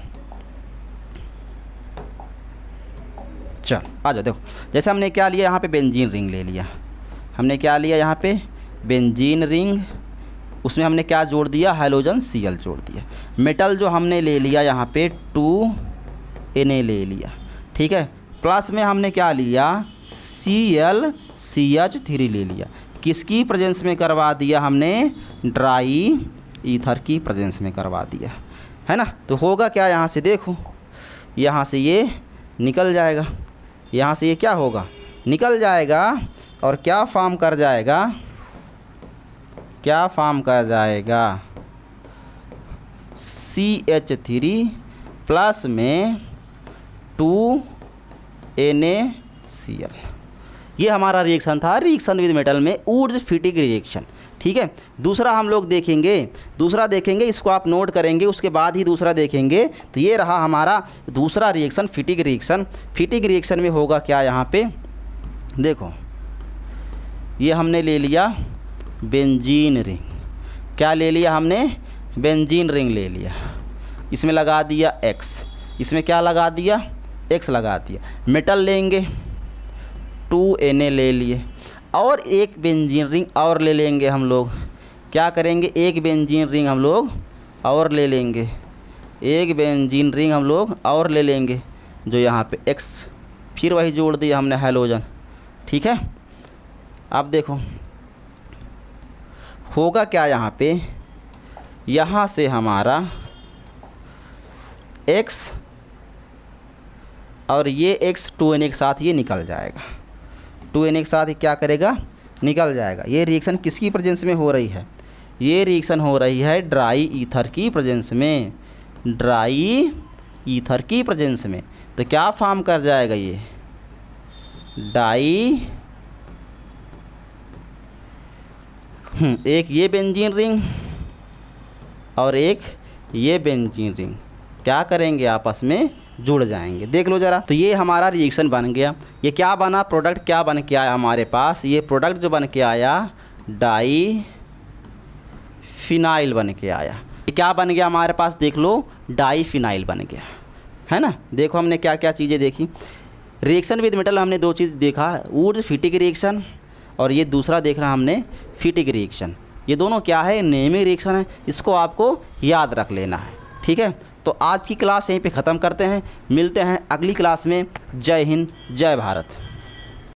Speaker 1: आ जाओ। देखो जैसे हमने क्या लिया, यहाँ पे बेंजीन रिंग ले लिया, हमने क्या लिया यहाँ पे बेंजीन रिंग, उसमें हमने क्या जोड़ दिया, हैलोजन Cl जोड़ दिया। मेटल जो हमने ले लिया यहाँ पे 2Na ले लिया, ठीक है, प्लस में हमने क्या लिया ClCH3 ले लिया। किसकी प्रेजेंस में करवा दिया हमने, ड्राई ईथर की प्रेजेंस में करवा दिया, है ना। तो होगा क्या, यहाँ से देखो, यहाँ से ये निकल जाएगा, यहाँ से ये क्या होगा, निकल जाएगा, और क्या फॉर्म कर जाएगा, क्या फॉर्म कर जाएगा, CH3 प्लस में 2NaCl। ये हमारा रिएक्शन था, रिएक्शन विद मेटल में ऊर्ज फिटिंग रिएक्शन, ठीक है। दूसरा हम लोग देखेंगे, दूसरा देखेंगे, इसको आप नोट करेंगे, उसके बाद ही दूसरा देखेंगे। तो ये रहा हमारा दूसरा reaction, fitting reaction. Fitting reaction में होगा क्या, यहाँ पे देखो, ये हमने ले लिया बेंजीन रिंग, क्या ले लिया हमने, बेंजीन रिंग ले लिया, इसमें लगा दिया X, इसमें क्या लगा दिया, X लगा दिया। मेटल लेंगे 2Na ले लिए, और एक बेंजीन रिंग और ले लेंगे हम लोग, क्या करेंगे, एक बेंजीन रिंग हम लोग और ले लेंगे, एक बेंजीन रिंग हम लोग और ले लेंगे, जो यहाँ पे X, फिर वही जोड़ दिया हमने हैलोजन, ठीक है। अब देखो होगा क्या, यहाँ पे यहाँ से हमारा X और ये X 2Na के साथ ये निकल जाएगा, 2Na के साथ ये क्या करेगा, निकल जाएगा। ये रिएक्शन किसकी प्रेजेंस में हो रही है, ये रिएक्शन हो रही है ड्राई ईथर की प्रेजेंस में, ड्राई ईथर की प्रेजेंस में। तो क्या फॉर्म कर जाएगा, ये डाई, एक ये बेंजीन रिंग और एक ये बेंजीन रिंग क्या करेंगे, आपस में जुड़ जाएंगे। देख लो ज़रा। तो ये हमारा रिएक्शन बन गया। ये क्या बना, प्रोडक्ट क्या बन के आया हमारे पास, ये प्रोडक्ट जो बन के आया डाई फिनाइल बन के आया। ये क्या बन गया हमारे पास, देख लो, डाई फिनाइल बन गया, है ना। देखो हमने क्या क्या चीज़ें देखी। रिएक्शन विद मेटल हमने दो चीज़ देखा, ऊर्ज फिटिंग रिएक्शन, और ये दूसरा देख रहा हमने फिटिंग रिएक्शन। ये दोनों क्या है, नेमिंग रिएक्शन है, इसको आपको याद रख लेना है, ठीक है। तो आज की क्लास यहीं पे ख़त्म करते हैं, मिलते हैं अगली क्लास में। जय हिंद, जय भारत।